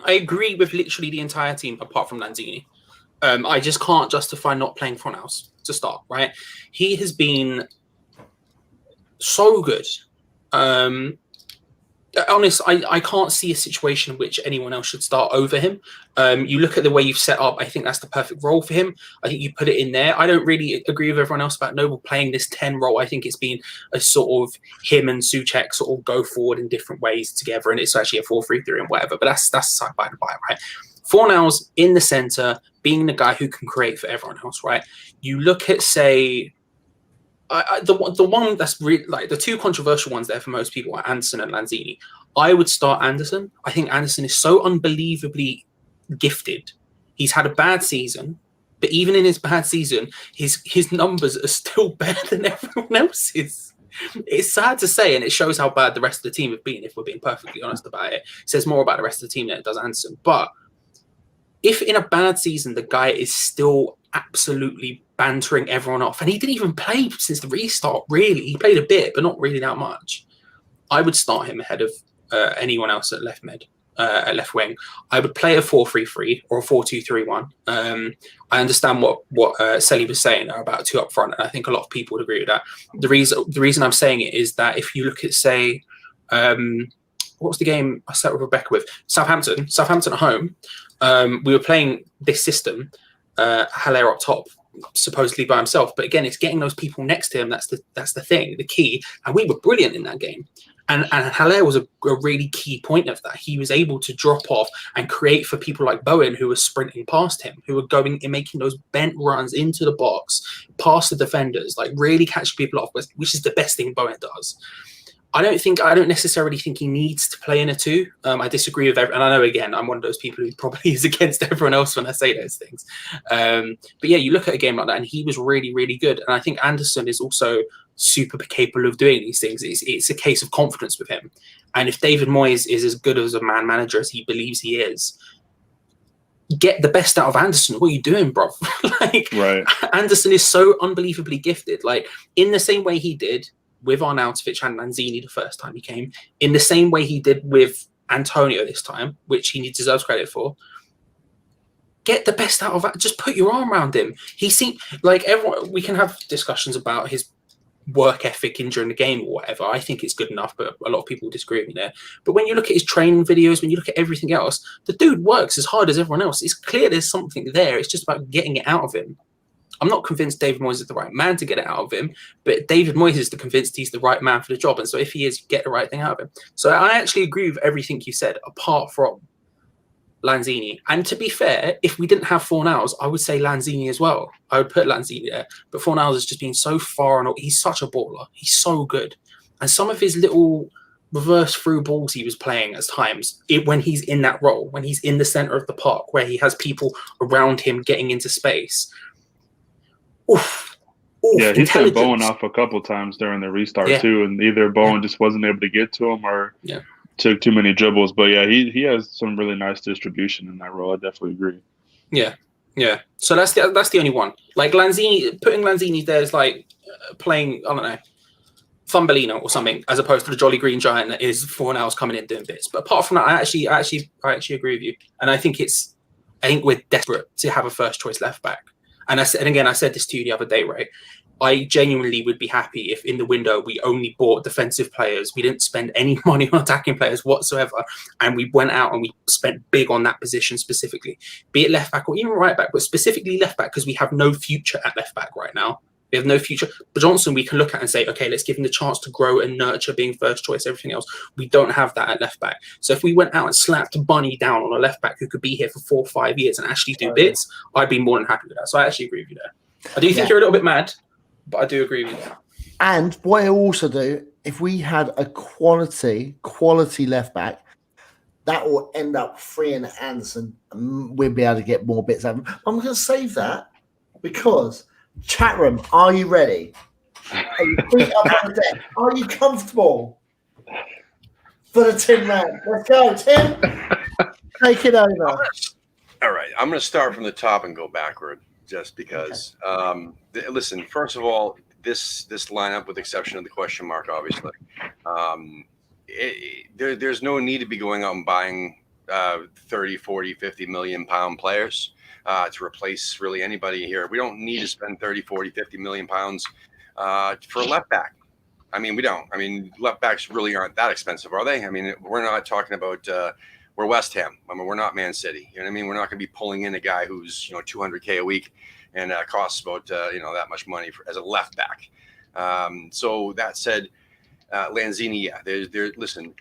I agree with literally the entire team apart from Lanzini. I just can't justify not playing Fornals to start, right? He has been so good. Honest, I can't see a situation in which anyone else should start over him. You look at the way you've set up, I think that's the perfect role for him. I think you put it in there. I don't really agree with everyone else about Noble playing this 10 role. I think it's been a sort of him and Souček sort of go forward in different ways together, and it's actually a 4-3-3 and whatever, but that's side by the by, right? Fornals in the center, being the guy who can create for everyone else, right? You look at, say, the one that's really, like, the two controversial ones there for most people are Anderson and Lanzini. I would start Anderson. I think Anderson is so unbelievably gifted. He's had a bad season, but even in his bad season, his numbers are still better than everyone else's. It's sad to say, and it shows how bad the rest of the team have been, if we're being perfectly honest about it. It says more about the rest of the team than it does Anderson. But if in a bad season, the guy is still absolutely bantering everyone off, and he didn't even play since the restart, really. He played a bit, but not really that much. I would start him ahead of anyone else at left mid. At left wing, I would play a 4-3-3 or a 4-2-3-1. I understand what Selly was saying about 2 up front, and I think a lot of people would agree with that. The reason I'm saying it is that if you look at, say, what was the game I sat with Rebecca with? Southampton at home. We were playing this system. Haller up top, supposedly by himself, but again, it's getting those people next to him. That's the thing, the key. And we were brilliant in that game. And Haller was a really key point of that. He was able to drop off and create for people like Bowen, who were sprinting past him, who were going and making those bent runs into the box, past the defenders, like really catching people off, which is the best thing Bowen does. I don't necessarily think he needs to play in a 2. I disagree with and I know, again, I'm one of those people who probably is against everyone else when I say those things. But yeah, you look at a game like that and he was really, really good. And I think Anderson is also super capable of doing these things. It's a case of confidence with him. And if David Moyes is as good as a man manager as he believes he is, get the best out of Anderson. What are you doing, bro? Right. Anderson is so unbelievably gifted. Like, in the same way he did with Arnautovic and Lanzini the first time he came, in the same way he did with Antonio this time, which he deserves credit for. Get the best out of it. Just put your arm around him. He seemed like everyone. We can have discussions about his work ethic in during the game or whatever. I think it's good enough, but a lot of people disagree with me there. But when you look at his training videos, when you look at everything else, the dude works as hard as everyone else. It's clear there's something there. It's just about getting it out of him. I'm not convinced David Moyes is the right man to get it out of him, but David Moyes is convinced he's the right man for the job. And so if he is, get the right thing out of him. So I actually agree with everything you said, apart from Lanzini. And to be fair, if we didn't have Fornals, I would say Lanzini as well. I would put Lanzini there. But Fornals has just been so far on. He's such a baller. He's so good. And some of his little reverse through balls he was playing at times, when he's in that role, when he's in the center of the park, where he has people around him getting into space. Oof. Yeah, he sent Bowen off a couple times during the restart too, and either Bowen just wasn't able to get to him or took too many dribbles. But yeah, he has some really nice distribution in that role. I definitely agree. Yeah. So that's the only one. Like Lanzini, putting Lanzini there is like playing, I don't know, Thumbelina or something, as opposed to the Jolly Green Giant that is Fornals coming in doing bits. But apart from that, I actually agree with you, and I think we're desperate to have a first choice left back. And I said this to you the other day, right? I genuinely would be happy if in the window we only bought defensive players. We didn't spend any money on attacking players whatsoever. And we went out and we spent big on that position specifically, be it left back or even right back, but specifically left back, because we have no future at left back right now. We have no future. But Johnson, we can look at and say, okay, let's give him the chance to grow and nurture being first choice, everything else. We don't have that at left back. So if we went out and slapped Bunny down on a left back who could be here for 4 or 5 years and actually do bits, I'd be more than happy with that. So I actually agree with you there. I do think you're a little bit mad, but I do agree with you there. And what I also do, if we had a quality left back, that will end up freeing Anderson, and we'll be able to get more bits out of him. I'm going to save that because chat room, are you ready? Are you feet up on the deck? Are you comfortable for the Tim round? Let's go, Tim. Take it over. All right, I'm going to start from the top and go backward, just because. Okay. Listen, first of all, this lineup, with the exception of the question mark, obviously, there's no need to be going out and buying 30, 40, 50 million pound players to replace really anybody here. We don't need to spend 30, 40, 50 million pounds for a left back. I mean, we don't. I mean, left backs really aren't that expensive, are they? I mean, we're not talking about we're West Ham. I mean, we're not Man City. You know what I mean? We're not going to be pulling in a guy who's, $200K a week and costs about that much money as a left back. So that said, Lanzini, listen,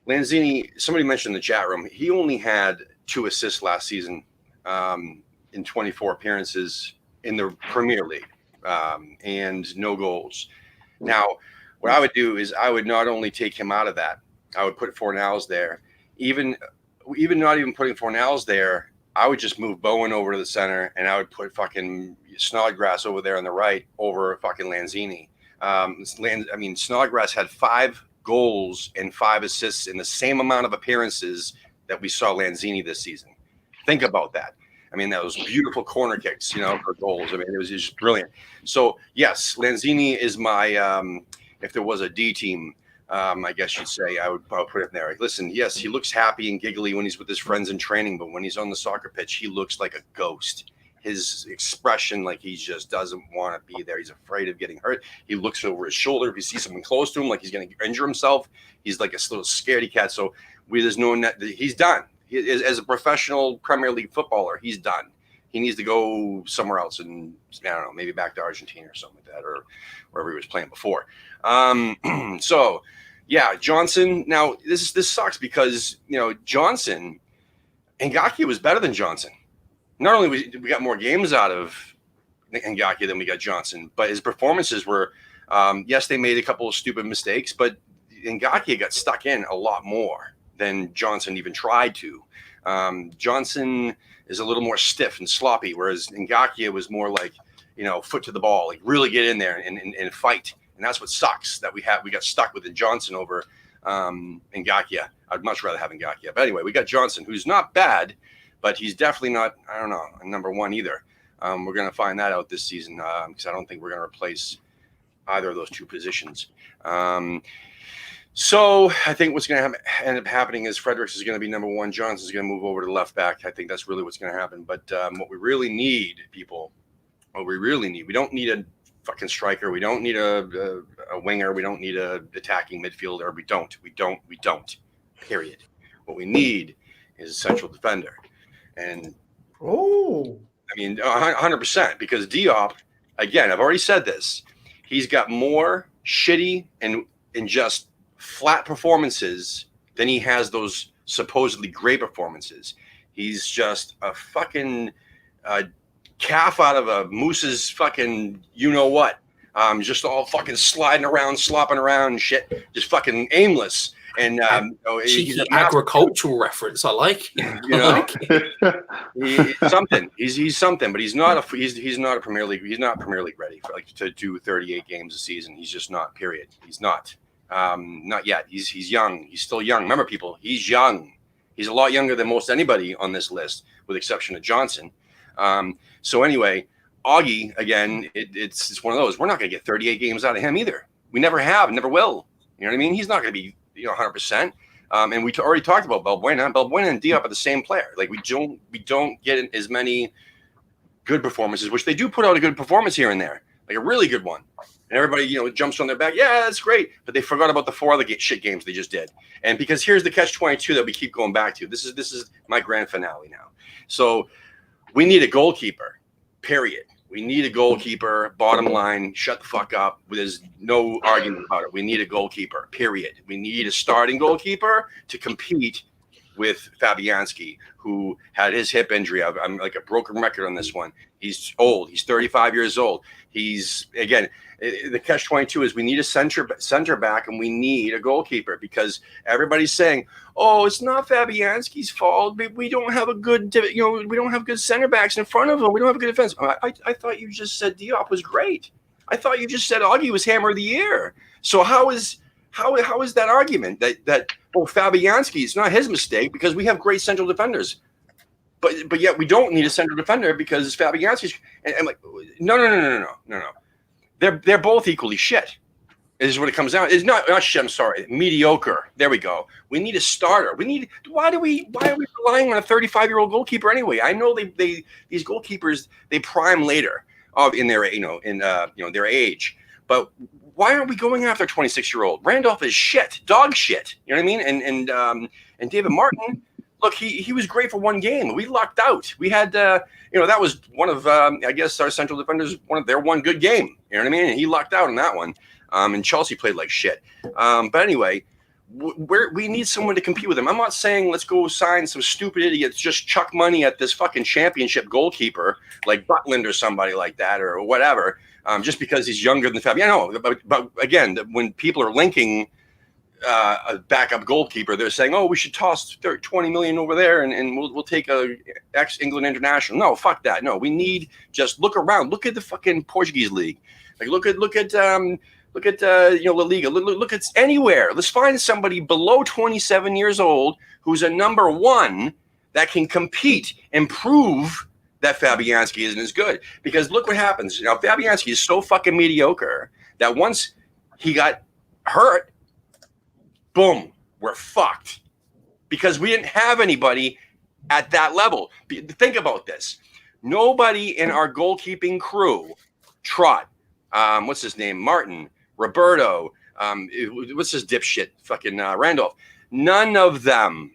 Lanzini, somebody mentioned in the chat room, he only had 2 assists last season in 24 appearances in the Premier League and no goals. Now, what I would do is I would not only take him out of that, I would put Fornals there. Even not even putting Fornals there, I would just move Bowen over to the center and I would put fucking Snodgrass over there on the right over fucking Lanzini. Snodgrass had 5 goals and 5 assists in the same amount of appearances that we saw Lanzini this season. Think about that. I mean, those beautiful corner kicks, for goals. I mean, it was just brilliant. So, yes, Lanzini is my, if there was a D team, I guess you'd say. I would put it in there. Listen, yes, he looks happy and giggly when he's with his friends in training, but when he's on the soccer pitch, he looks like a ghost. His expression, like he just doesn't want to be there. He's afraid of getting hurt. He looks over his shoulder. If he sees someone close to him, like he's going to injure himself, he's like a little scaredy cat. So there's no net. He's done. As a professional Premier League footballer, he's done. He needs to go somewhere else, and I don't know, maybe back to Argentina or something like that, or wherever he was playing before. So, yeah, Johnson. Now this sucks because Johnson, Ngakia was better than Johnson. Not only we got more games out of Ngakia than we got Johnson, but his performances were, yes, they made a couple of stupid mistakes, but Ngakia got stuck in a lot more than Johnson even tried to. Johnson is a little more stiff and sloppy, whereas Ngakia was more like, foot to the ball, like really get in there and fight. And that's what sucks that we got stuck with Johnson over Ngakia. I'd much rather have Ngakia. But anyway, we got Johnson, who's not bad, but he's definitely not, I don't know, number one either. We're going to find that out this season because I don't think we're going to replace either of those two positions. So I think what's going to end up happening is Fredericks is going to be number one. Johnson's going to move over to left back. I think that's really what's going to happen. But what we really need, people, we don't need a fucking striker. We don't need a winger. We don't need a attacking midfielder. We don't, period. What we need is a central defender. And I mean, 100%, because Diop, again, I've already said this, he's got more shitty and just flat performances than he has those supposedly great performances. He's just a fucking calf out of a moose's fucking you-know-what. Just all fucking sliding around, slopping around and shit, just fucking aimless. And cheeky agricultural reference, I like. He's something. He's something, but he's not a Premier League. He's not Premier League ready for to do 38 games a season. He's just not. Period. He's not. Not yet. He's young. He's still young. Remember, people. He's young. He's a lot younger than most anybody on this list, with the exception of Johnson. So anyway, Augie again. It's one of those. We're not going to get 38 games out of him either. We never have. Never will. You know what I mean? He's not going to be 100%. And we already talked about Balbuena. Balbuena and Diop are the same player. Like we don't get as many good performances, which they do put out a good performance here and there, like a really good one. And everybody, jumps on their back. Yeah, that's great. But they forgot about the 4 other shit games they just did. And because here's the catch-22 that we keep going back to. This is my grand finale now. So we need a goalkeeper, period. We need a goalkeeper, bottom line, shut the fuck up. There's no argument about it. We need a goalkeeper, period. We need a starting goalkeeper to compete with Fabianski, who had his hip injury. I'm like a broken record on this one. He's old. He's 35 years old. He's, again, the catch-22 is we need a center back and we need a goalkeeper because everybody's saying, oh, it's not Fabianski's fault. We don't have a good, we don't have good center backs in front of him. We don't have a good defense. I thought you just said Diop was great. I thought you just said Augie was hammer of the year. So how is that argument that Fabianski, it's not his mistake because we have great central defenders, but yet we don't need a central defender because Fabianski's. And I'm like, no. They're both equally shit. Is what it comes down. It's not shit. I'm sorry, mediocre. There we go. We need a starter. Why are we relying on a 35-year-old goalkeeper anyway? I know these goalkeepers they prime later in their their age, but why aren't we going after a 26-year-old? Randolph is shit, dog shit. You know what I mean? And David Martin, look, he was great for one game. We lucked out. We had that was one of I guess our central defenders, one good game. You know what I mean? And he lucked out on that one. And Chelsea played like shit. But anyway, we need someone to compete with him. I'm not saying let's go sign some stupid idiots, just chuck money at this fucking championship goalkeeper like Butland or somebody like that or whatever, just because he's younger than Fabian. But again, when people are linking a backup goalkeeper, they're saying, oh, we should toss 20 million over there and we'll take a ex-England international. No, fuck that. No, we need just look around. Look at the fucking Portuguese league. Like look at La Liga. Look at anywhere. Let's find somebody below 27 years old who's a number one that can compete and prove that Fabianski isn't as good. Because look what happens. Now Fabianski is so fucking mediocre that once he got hurt, boom, we're fucked. Because we didn't have anybody at that level. Think about this. Nobody in our goalkeeping crew, Trot, what's his name? Martin, Roberto, what's his dipshit? Fucking Randolph. None of them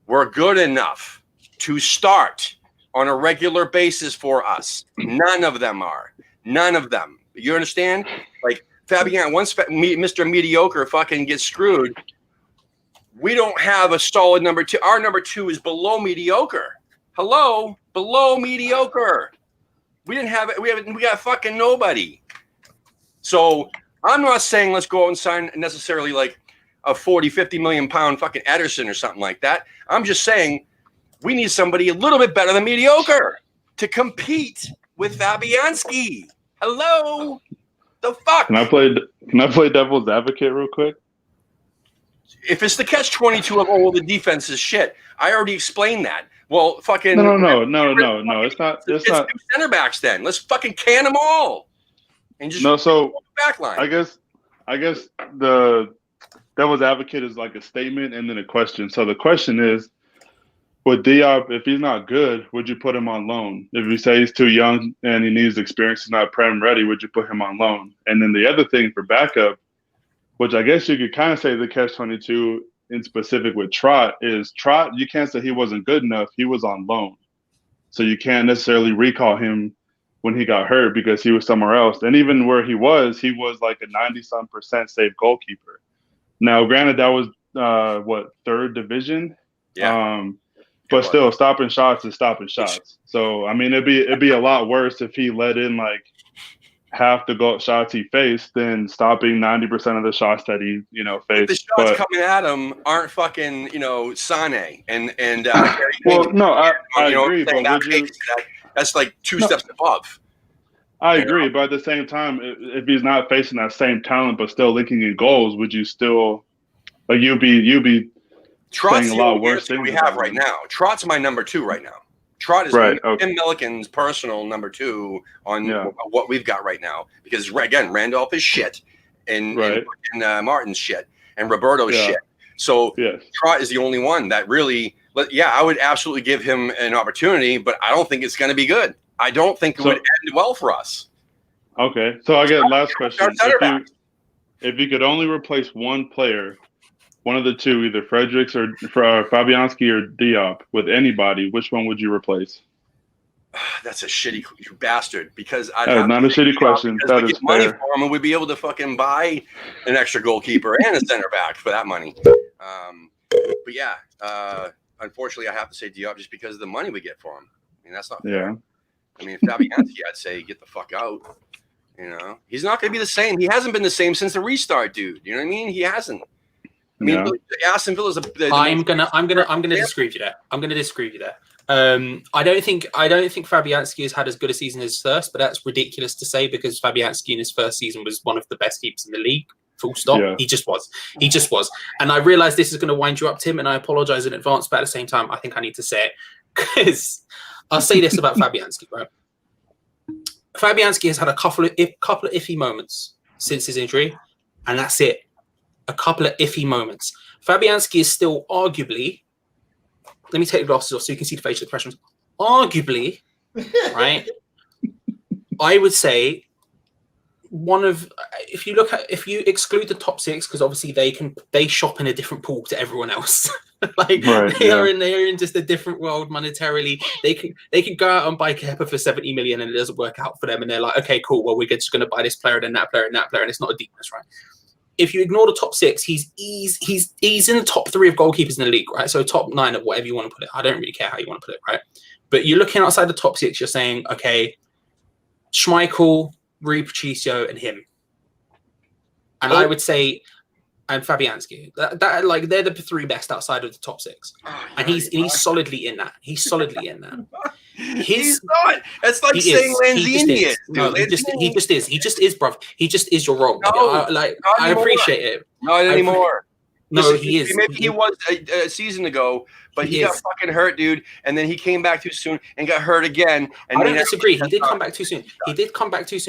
were good enough to start on a regular basis for us. None of them are. None of them. You understand? Like Fabian, once Mr. Mediocre fucking gets screwed, we don't have a solid number 2. Our number 2 is below mediocre. Hello, below mediocre. We didn't have it. We got fucking nobody. So I'm not saying let's go out and sign necessarily like a 40, 50 million pound fucking Ederson or something like that. I'm just saying we need somebody a little bit better than mediocre to compete with Fabianski. Hello, the fuck? Can I play devil's advocate real quick? If it's the catch-22 of the defense is shit, I already explained that. Well, fucking no. It's not. It's 2 center backs then. Let's fucking can them all and just back line. I guess the devil's advocate is like a statement and then a question. So the question is, with Diop, if he's not good, would you put him on loan? If you say he's too young and he needs experience, he's not prem ready, would you put him on loan? And then the other thing for backup, which I guess you could kind of say the catch-22 in specific with Trot, is Trot, you can't say he wasn't good enough. He was on loan. So you can't necessarily recall him when he got hurt because he was somewhere else. And even where he was like a 90-some% safe goalkeeper. Now, granted, that was, 3rd division? Yeah. But still, stopping shots is stopping shots. So, I mean, it'd be a lot worse if he let in, like, half the shots he faced than stopping 90% of the shots that he, faced. The shots coming at him aren't fucking, Sane and well, no, I agree, but that's like 2 steps above. I agree, but at the same time, if he's not facing that same talent but still linking in goals, would you still like you'd be Trot's saying a lot worse things we have right now. Trot's my number 2 right now. Trot is right, Tim Milliken's personal number 2 on what we've got right now. Because, again, Randolph is shit. And Martin's shit. And Roberto's shit. So Trot is the only one that really – I would absolutely give him an opportunity, but I don't think it's going to be good. I don't think it would end well for us. Okay. So I get last question. If you could only replace one player – one of the two, either Fredericks or Fabianski or Diop, with anybody, which one would you replace? That's a shitty bastard. Because not a shitty question. That is money fair. For him, and we'd be able to fucking buy an extra goalkeeper and a center back for that money. But yeah, unfortunately, I have to say Diop just because of the money we get for him. I mean, that's not fair. Yeah. I mean, if Fabianski, I'd say get the fuck out. He's not going to be the same. He hasn't been the same since the restart, dude. You know what I mean? He hasn't. I mean, Aston Villa's I'm gonna disagree with you there. I'm gonna disagree with you there. I don't think Fabianski has had as good a season as first, but that's ridiculous to say because Fabianski in his first season was one of the best keepers in the league. Full stop. Yeah. He just was. And I realize this is going to wind you up, Tim, and I apologize in advance, but at the same time, I think I need to say it because I'll say this about Fabianski, right? Fabianski has had a couple of iffy moments since his injury, and that's it. A couple of iffy moments. Fabianski is still arguably, let me take the glasses off so you can see the facial expressions. Arguably, right? I would say if you exclude the top 6, because obviously they shop in a different pool to everyone else. They're in just a different world monetarily. They can go out and buy Kepa for 70 million and it doesn't work out for them, and they're like, okay, cool. Well, we're just going to buy this player and that player and that player, and it's not a deepness, right? If you ignore the top 6, he's in the top 3 of goalkeepers in the league, right? So top 9 or whatever you want to put it. I don't really care how you want to put it, right? But you're looking outside the top 6, you're saying, okay, Schmeichel, Rui Patricio, and him. And I would say, and Fabianski. That like they're the 3 best outside of the top 6. And he's solidly in that. He's solidly in that. He's not. It's like saying Lanzini is. No, he just is. He just is, bruv. He just is your role. No, I appreciate it. Not anymore. No, he is. Maybe he was a season ago, but he got fucking hurt, dude. And then he came back too soon and got hurt again. And I don't disagree. He did come back too soon. He did come back too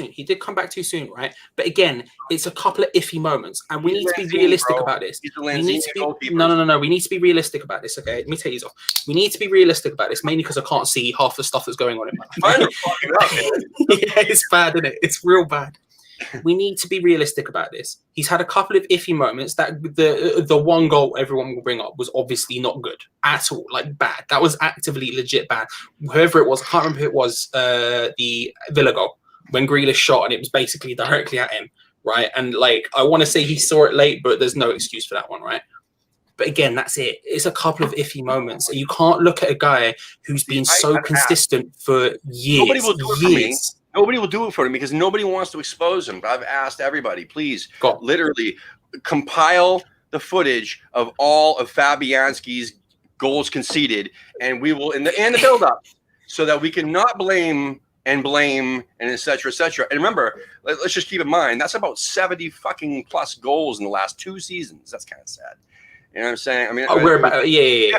soon, right? But again, it's a couple of iffy moments, and we need to be realistic about this. We need to be, no. We need to be realistic about this, okay? Let me take these off. We need to be realistic about this, mainly because I can't see half the stuff that's going on in my life. Yeah, it's bad, isn't it? It's real bad. We need to be realistic about this. He's had a couple of iffy moments. That the one goal everyone will bring up was obviously not good at all, like bad. That was actively legit bad. Whoever it was, I can't remember who it was, the Villa goal, when Grealish shot and it was basically directly at him, right? And like, I want to say he saw it late, but there's no excuse for that one, right? But again, that's it. It's a couple of iffy moments. You can't look at a guy who's been so consistent for years. Nobody will do it for me. Nobody will do it for him because nobody wants to expose him. But I've asked everybody, please, literally compile the footage of all of Fabianski's goals conceded, and we will in the build-up, so that we can not blame and et cetera, et cetera. And remember, let's just keep in mind that's about 70 fucking plus goals in the last 2 seasons. That's kind of sad. You know what I'm saying? I mean, we're about yeah.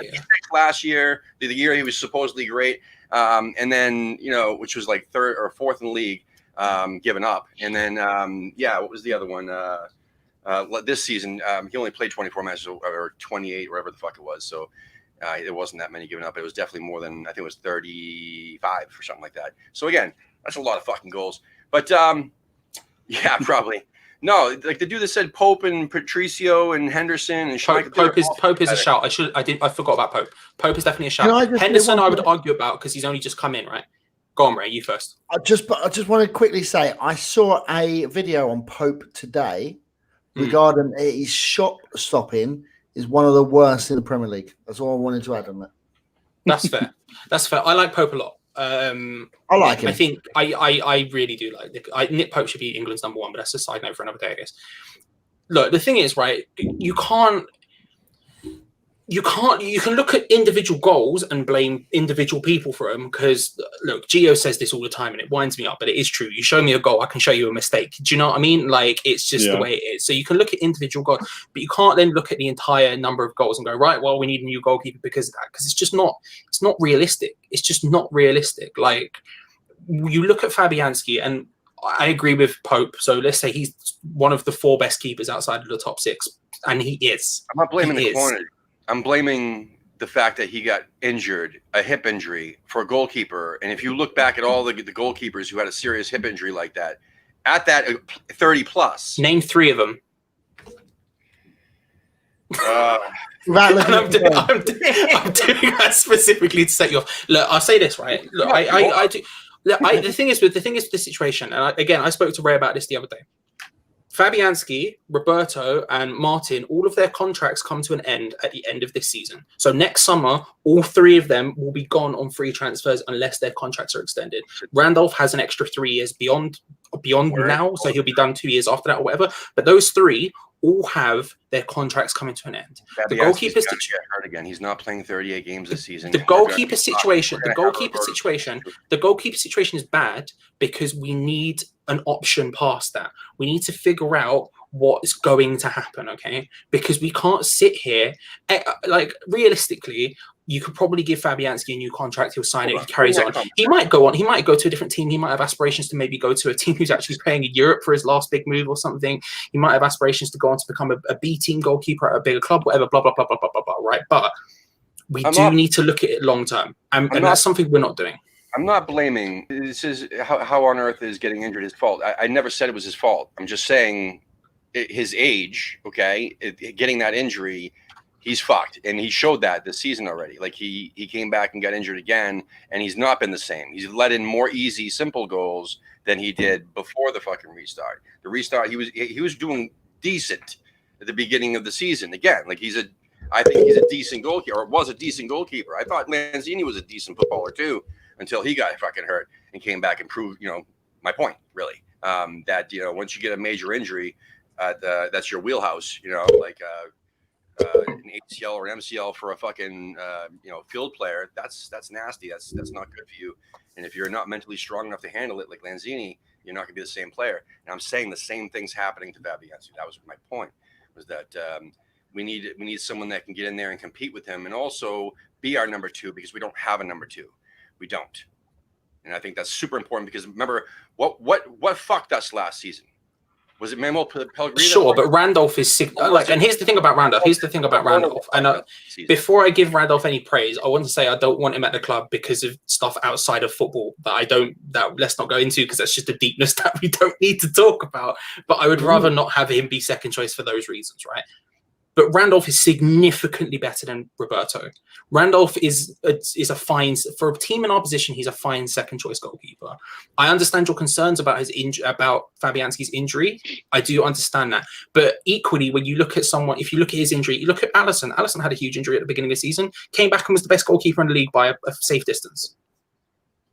Last year, the year he was supposedly great. And then, which was like 3rd or 4th in the league, given up. And then, what was the other one? This season, he only played 24 matches or 28, whatever the fuck it was. So it wasn't that many given up. It was definitely more than, I think it was 35 or something like that. So again, that's a lot of fucking goals. But yeah, probably. No, like the dude that said Pope and Patricio and Henderson and Pope is a shout. I forgot about Pope. Pope is definitely a shout. Henderson, I would argue about because he's only just come in, right? Go on, Ray. You first. I just want to quickly say I saw a video on Pope today regarding his shot stopping is one of the worst in the Premier League. That's all I wanted to add on that. That's fair. That's fair. I like Pope a lot. I like him. I think I really do like Nick Pope should be England's number 1, but that's a side note for another day, I guess. Look, the thing is, right, you can look at individual goals and blame individual people for them because look, Gio says this all the time and it winds me up, but it is true. You show me a goal, I can show you a mistake. Do you know what I mean? Like, it's just the way it is. So you can look at individual goals, but you can't then look at the entire number of goals and go, right, well, we need a new goalkeeper because of that, because it's not realistic. It's just not realistic. Like, you look at Fabianski, and I agree with Pope. So let's say he's one of the 4 best keepers outside of the top 6, and he is. I'm not blaming the quantity. I'm blaming the fact that he got injured, a hip injury for a goalkeeper. And if you look back at all the goalkeepers who had a serious hip injury like that, at that 30 plus. Name 3 of them. I'm doing that specifically to set you off. Look, I'll say this, right? Look, I do. Look, the thing is with the situation, and I spoke to Ray about this the other day. Fabianski, Roberto, and Martin, all of their contracts come to an end at the end of this season. So next summer, all 3 of them will be gone on free transfers unless their contracts are extended. Randolph has an extra 3 years beyond now, so he'll be done 2 years after that or whatever. But those 3 all have their contracts coming to an end. The goalkeeper situation hurt again. He's not playing 38 games this season. The goalkeeper situation is bad because we need an option past that. We need to figure out what's going to happen, okay? Because we can't sit here. Like, realistically, you could probably give Fabianski a new contract. He'll sign it. He carries on. He might go on. He might go to a different team. He might have aspirations to maybe go to a team who's actually playing in Europe for his last big move or something. He might have aspirations to go on to become a B team goalkeeper at a bigger club, whatever, blah, blah, blah, blah, blah, blah, blah, right? But we need to look at it long term. And that's something we're not doing. I'm not blaming. This is how on earth is getting injured his fault. I never said it was his fault. I'm just saying his age, okay, getting that injury, he's fucked. And he showed that this season already. Like he came back and got injured again, and he's not been the same. He's let in more easy, simple goals than he did before the fucking restart. The restart, he was doing decent at the beginning of the season. Again, like I think he's a decent goalkeeper, or was a decent goalkeeper. I thought Lanzini was a decent footballer too, until he got fucking hurt and came back and proved, my point, really, that, once you get a major injury, that's your wheelhouse, like an ACL or an MCL for a fucking, field player. That's nasty. That's not good for you. And if you're not mentally strong enough to handle it, like Lanzini, you're not gonna be the same player. And I'm saying the same thing's happening to Fabianski. That was my point, was that We need someone that can get in there and compete with him, and also be our number 2, because we don't have a number 2. We don't, and I think that's super important, because remember what fucked us last season. Was it Manuel Pellegrino? Sure, but Randolph is and here's the thing about Randolph. And before I give Randolph any praise, I want to say I don't want him at the club because of stuff outside of football that let's not go into, because that's just a deepness that we don't need to talk about. But I would rather not have him be second choice for those reasons, right? But Randolph is significantly better than Roberto. Randolph is a fine, for a team in our position, he's a fine second choice goalkeeper. I understand your concerns about about Fabianski's injury. I do understand that. But equally, when you look at someone, if you look at his injury, you look at Alisson. Alisson had a huge injury at the beginning of the season, came back and was the best goalkeeper in the league by a safe distance.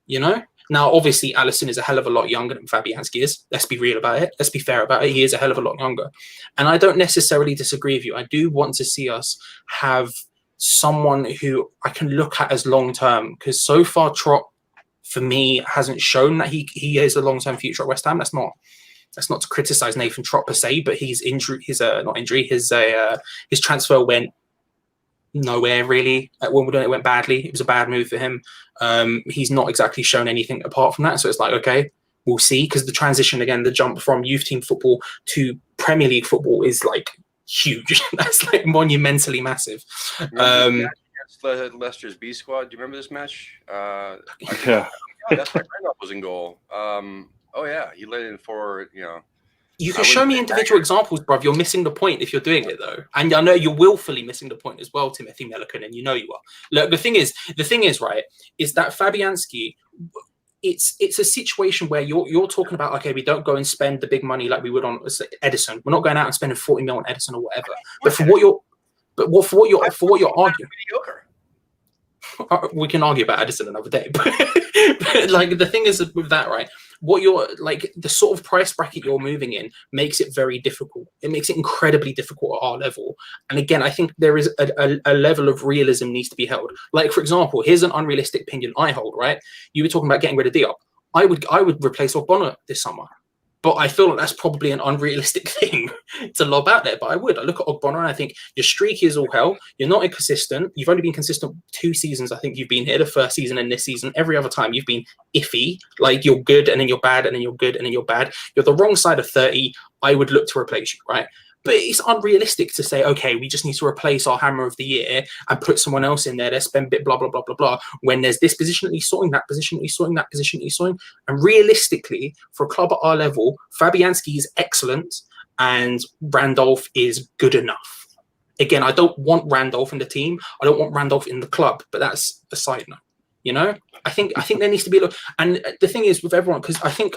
You know? Now, obviously, Alisson is a hell of a lot younger than Fabianski is. Let's be real about it. Let's be fair about it. He is a hell of a lot younger. And I don't necessarily disagree with you. I do want to see us have someone who I can look at as long-term, because so far Trott, for me, hasn't shown that he has a long-term future at West Ham. That's not to criticize Nathan Trott per se, but his transfer went nowhere really. At Wimbledon, it went badly. It was a bad move for him. He's not exactly shown anything apart from that. So it's like, okay, we'll see. Because the transition, again, the jump from youth team football to Premier League football is like huge. That's like monumentally massive. Against Leicester's B squad. Do you remember this match? Yeah. That's why Randolph was in goal. Oh yeah, he led in for You can show me individual examples, bruv. You're missing the point if you're doing it, though. And I know you're willfully missing the point as well, Timothy Melican, and you know you are. Look, the thing is, right, is that Fabianski, it's a situation where you're talking about, okay, we don't go and spend the big money like we would on Edison. We're not going out and spending 40 mil on Edison or whatever. But for what you're arguing, we can argue about Edison another day. But like the thing is with that, right? What you're like, the sort of price bracket you're moving in makes it very difficult. It makes it incredibly difficult at our level. And again, I think there is a level of realism needs to be held. Like, for example, here's an unrealistic opinion I hold, right? You were talking about getting rid of Diop. I would replace Ogbonna this summer. But I feel like that's probably an unrealistic thing to lob out there. But I would. I look at Ogbonna and I think your streak is all hell. You're not inconsistent. You've only been consistent 2 seasons. I think you've been here the first season and this season. Every other time you've been iffy. Like you're good and then you're bad and then you're good and then you're bad. You're the wrong side of 30. I would look to replace you, right? But it's unrealistic to say, okay, we just need to replace our hammer of the year and put someone else in there. Let's spend bit blah, blah, blah, blah, blah. When there's this position that he's sorting, that position that he's sorting, that position that he's sorting. And realistically, for a club at our level, Fabianski is excellent and Randolph is good enough. Again, I don't want Randolph in the team. I don't want Randolph in the club, but that's a side note. You know, I think there needs to be a look. And the thing is with everyone, because I think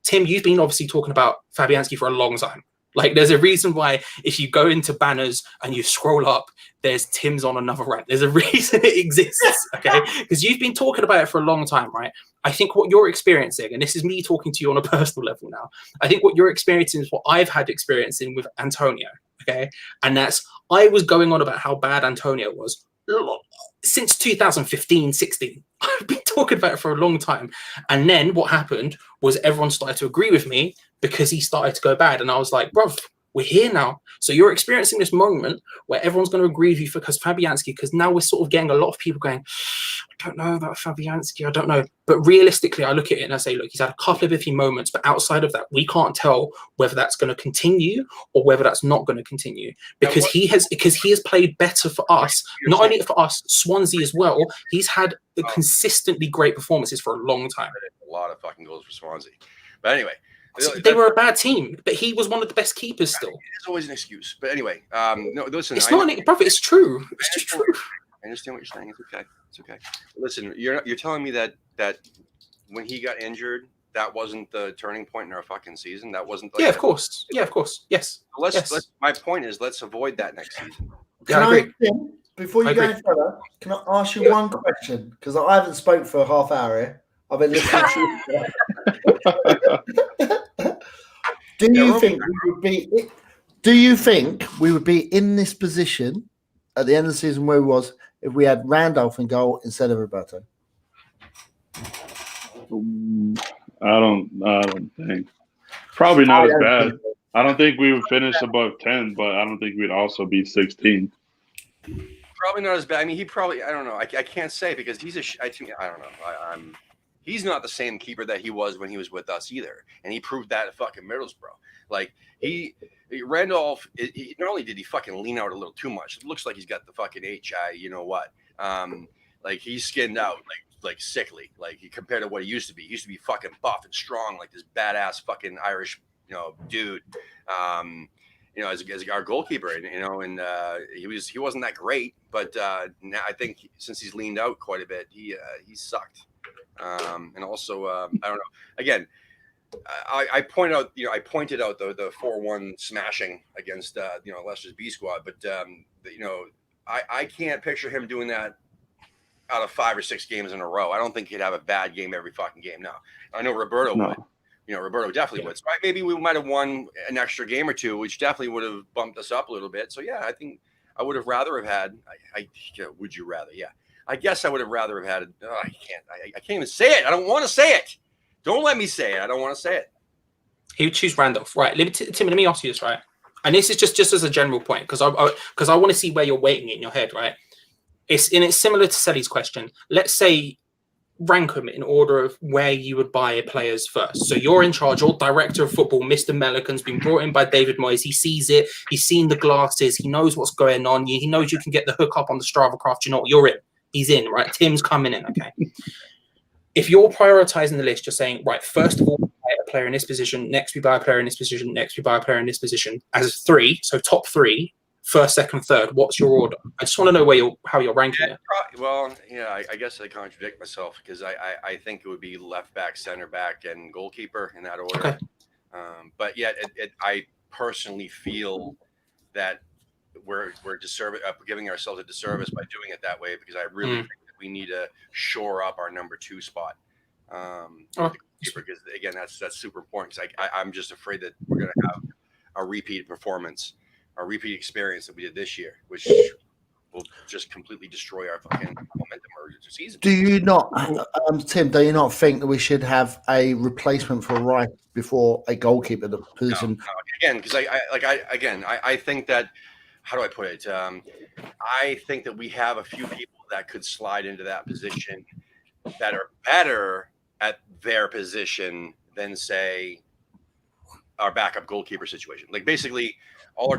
Tim, you've been obviously talking about Fabianski for a long time. Like, there's a reason why if you go into banners and you scroll up, there's Tim's on another rant. There's a reason it exists, okay? Because you've been talking about it for a long time, right? I think what you're experiencing, and this is me talking to you on a personal level now, I think what you're experiencing is what I've had experiencing with Antonio, okay? And that's, I was going on about how bad Antonio was since 2015, 16. I've been talking about it for a long time. And then what happened was everyone started to agree with me because he started to go bad. And I was like, bruv, we're here now. So you're experiencing this moment where everyone's going to agree with you because Fabianski, because now we're sort of getting a lot of people going, I don't know about Fabianski, I don't know. But realistically, I look at it and I say, look, he's had a couple of iffy moments, but outside of that, we can't tell whether that's going to continue or whether that's not going to continue because he has played better for us, not only for us, Swansea as well. He's had consistently great performances for a long time. A lot of fucking goals for Swansea. But anyway, they were a bad team, but he was one of the best keepers still. It's always an excuse. But anyway, no, listen. It's not an prophet. It's true. It's just true. I understand what you're saying. It's okay. It's okay. Listen, you're telling me that when he got injured, that wasn't the turning point in our fucking season. That wasn't. Like, yeah, of course. Yeah, of course. Yes. Let's. My point is, let's avoid that next season. Can I agree. Tim, before you go any further, can I ask you one question? Because I haven't spoken for a half hour here. I've been listening to you. Do you think we would be in this position at the end of the season where we was if we had Randolph in goal instead of Roberto? I don't think. Probably not as bad. I don't think we would finish above 10, but I don't think we'd also be 16. Probably not as bad. I mean, he probably. I don't know. I can't say because he's I don't know. He's not the same keeper that he was when he was with us either, and he proved that at fucking Middlesbrough. Like Randolph. Not only did he fucking lean out a little too much, it looks like he's got the fucking HI. You know what? Like he's skinned out like sickly. Like compared to what he used to be. He used to be fucking buff and strong, like this badass fucking Irish dude. As our goalkeeper, and he wasn't that great, but now I think since he's leaned out quite a bit, he sucked. And also, I don't know. Again, I pointed out the 4-1 smashing against Leicester's B squad, but I can't picture him doing that out of 5 or 6 games in a row. I don't think he'd have a bad game every fucking game. Now I know Roberto would. Roberto definitely would. So maybe we might have won an extra game or two, which definitely would have bumped us up a little bit. So yeah, I think I would have rather have had. Would you rather? Yeah, I guess I would have rather have had. I can't even say it. I don't want to say it. Don't let me say it. I don't want to say it. He would choose Randolph, right? Tim, let me ask you this, right? And this is just as a general point, because I want to see where you're weighting it in your head, right? It's similar to Selly's question. Let's say rank them in order of where you would buy players first. So you're in charge, you're director of football. Mr. Melican's been brought in by David Moyes. He sees it. He's seen the glasses. He knows what's going on. He knows you can get the hook up on the Strava craft. You know what? You're in. He's in, right? Tim's coming in, okay? If you're prioritizing the list, you're saying, right, first of all, we buy a player in this position. Next, we buy a player in this position. Next, we buy a player in this position. As 3, so top 3, first, second, third. What's your order? I just want to know how you're ranking it. Well, yeah, I guess I contradict myself because I think it would be left back, center back, and goalkeeper in that order. Okay. But yet, I personally feel that we're giving ourselves a disservice by doing it that way because I really think that we need to shore up our number 2 spot. Because again, that's super important. Because I'm just afraid that we're going to have a repeat performance. Our repeat experience that we did this year, which will just completely destroy our fucking momentum or season. Do you not, Tim? Do you not think that we should have a replacement for Rice before a goalkeeper position? No. Again, because I think that. How do I put it? I think that we have a few people that could slide into that position that are better at their position than say our backup goalkeeper situation. Like basically. All our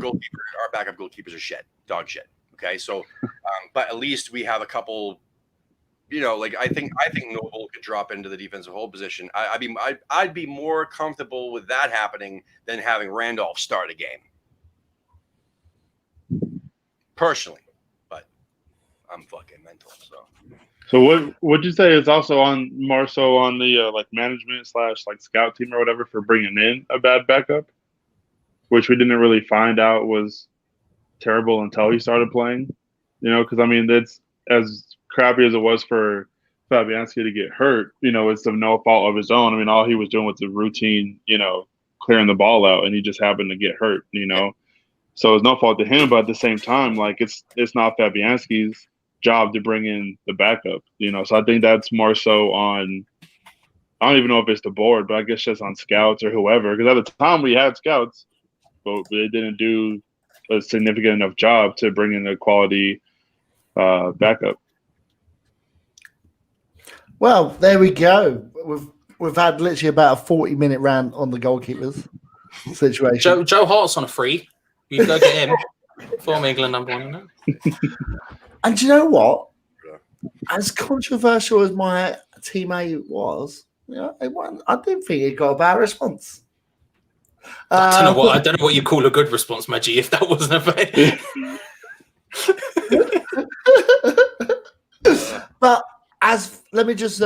backup goalkeepers are dog shit. Okay, so, but at least we have a couple. I think Noble could drop into the defensive hold position. I'd be more comfortable with that happening than having Randolph start a game. Personally, but I'm fucking mental. So what would you say is also more so on the management / scout team or whatever for bringing in a bad backup? Which we didn't really find out was terrible until he started playing, because I mean, that's as crappy as it was for Fabianski to get hurt, it's of no fault of his own. I mean, all he was doing was the routine, clearing the ball out, and he just happened to get hurt, So it's no fault to him, but at the same time, it's not Fabianski's job to bring in the backup, So I think that's more so on. I don't even know if it's the board, but I guess just on scouts or whoever, because at the time we had scouts. But they didn't do a significant enough job to bring in a quality backup. Well, there we go. We've had literally about a 40-minute rant on the goalkeepers situation. Joe Hart's on a free. You go get him. Former England number 1. And do you know what? As controversial as my teammate was, I didn't think he got a bad response. I don't know what you call a good response, Maggie. If that wasn't a But let me just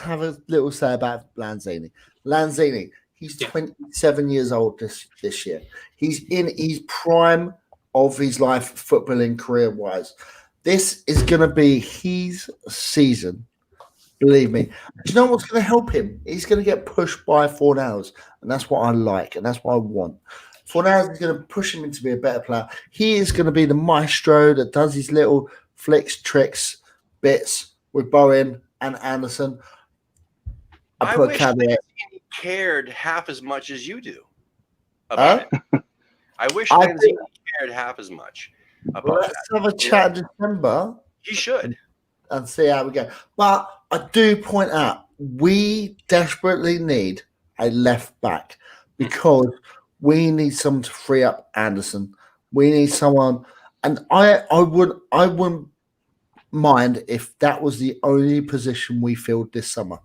have a little say about Lanzini. Lanzini, he's 27 years old this year. He's in his prime of his life, footballing career wise. This is going to be his season. Believe me. Do you know what's going to help him? He's going to get pushed by Fornals, and that's what I like, and that's what I want. Fornals is going to push him into be a better player. He is going to be the maestro that does his little flicks, tricks, bits with Bowen and Anderson. I wish he cared half as much as you do. about it. I wish Lanzini cared half as much about Let's have a chat in December. He should. And see how we go. But I do point out, we desperately need a left back because we need someone to free up Anderson. We need someone, and I wouldn't mind if that was the only position we filled this summer,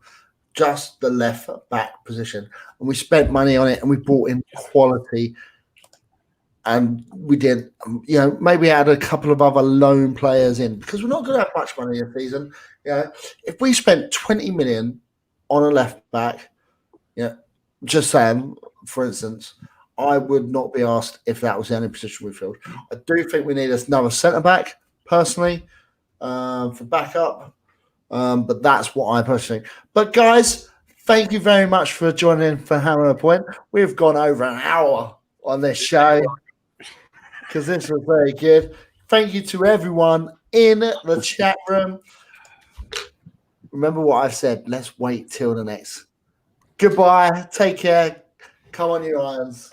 just the left back position. And we spent money on it, and we brought in quality. And we did, maybe add a couple of other loan players in because we're not going to have much money this season. If we spent 20 million on a left back, just saying, for instance, I would not be asked if that was the only position we filled. I do think we need another centre back, personally, for backup. But that's what I personally think. But guys, thank you very much for joining for Hammer Point. We've gone over an hour on this show, because this was very good. Thank you to everyone in the chat room. Remember what I said. Let's wait till the next. Goodbye. Take care. Come on, you irons.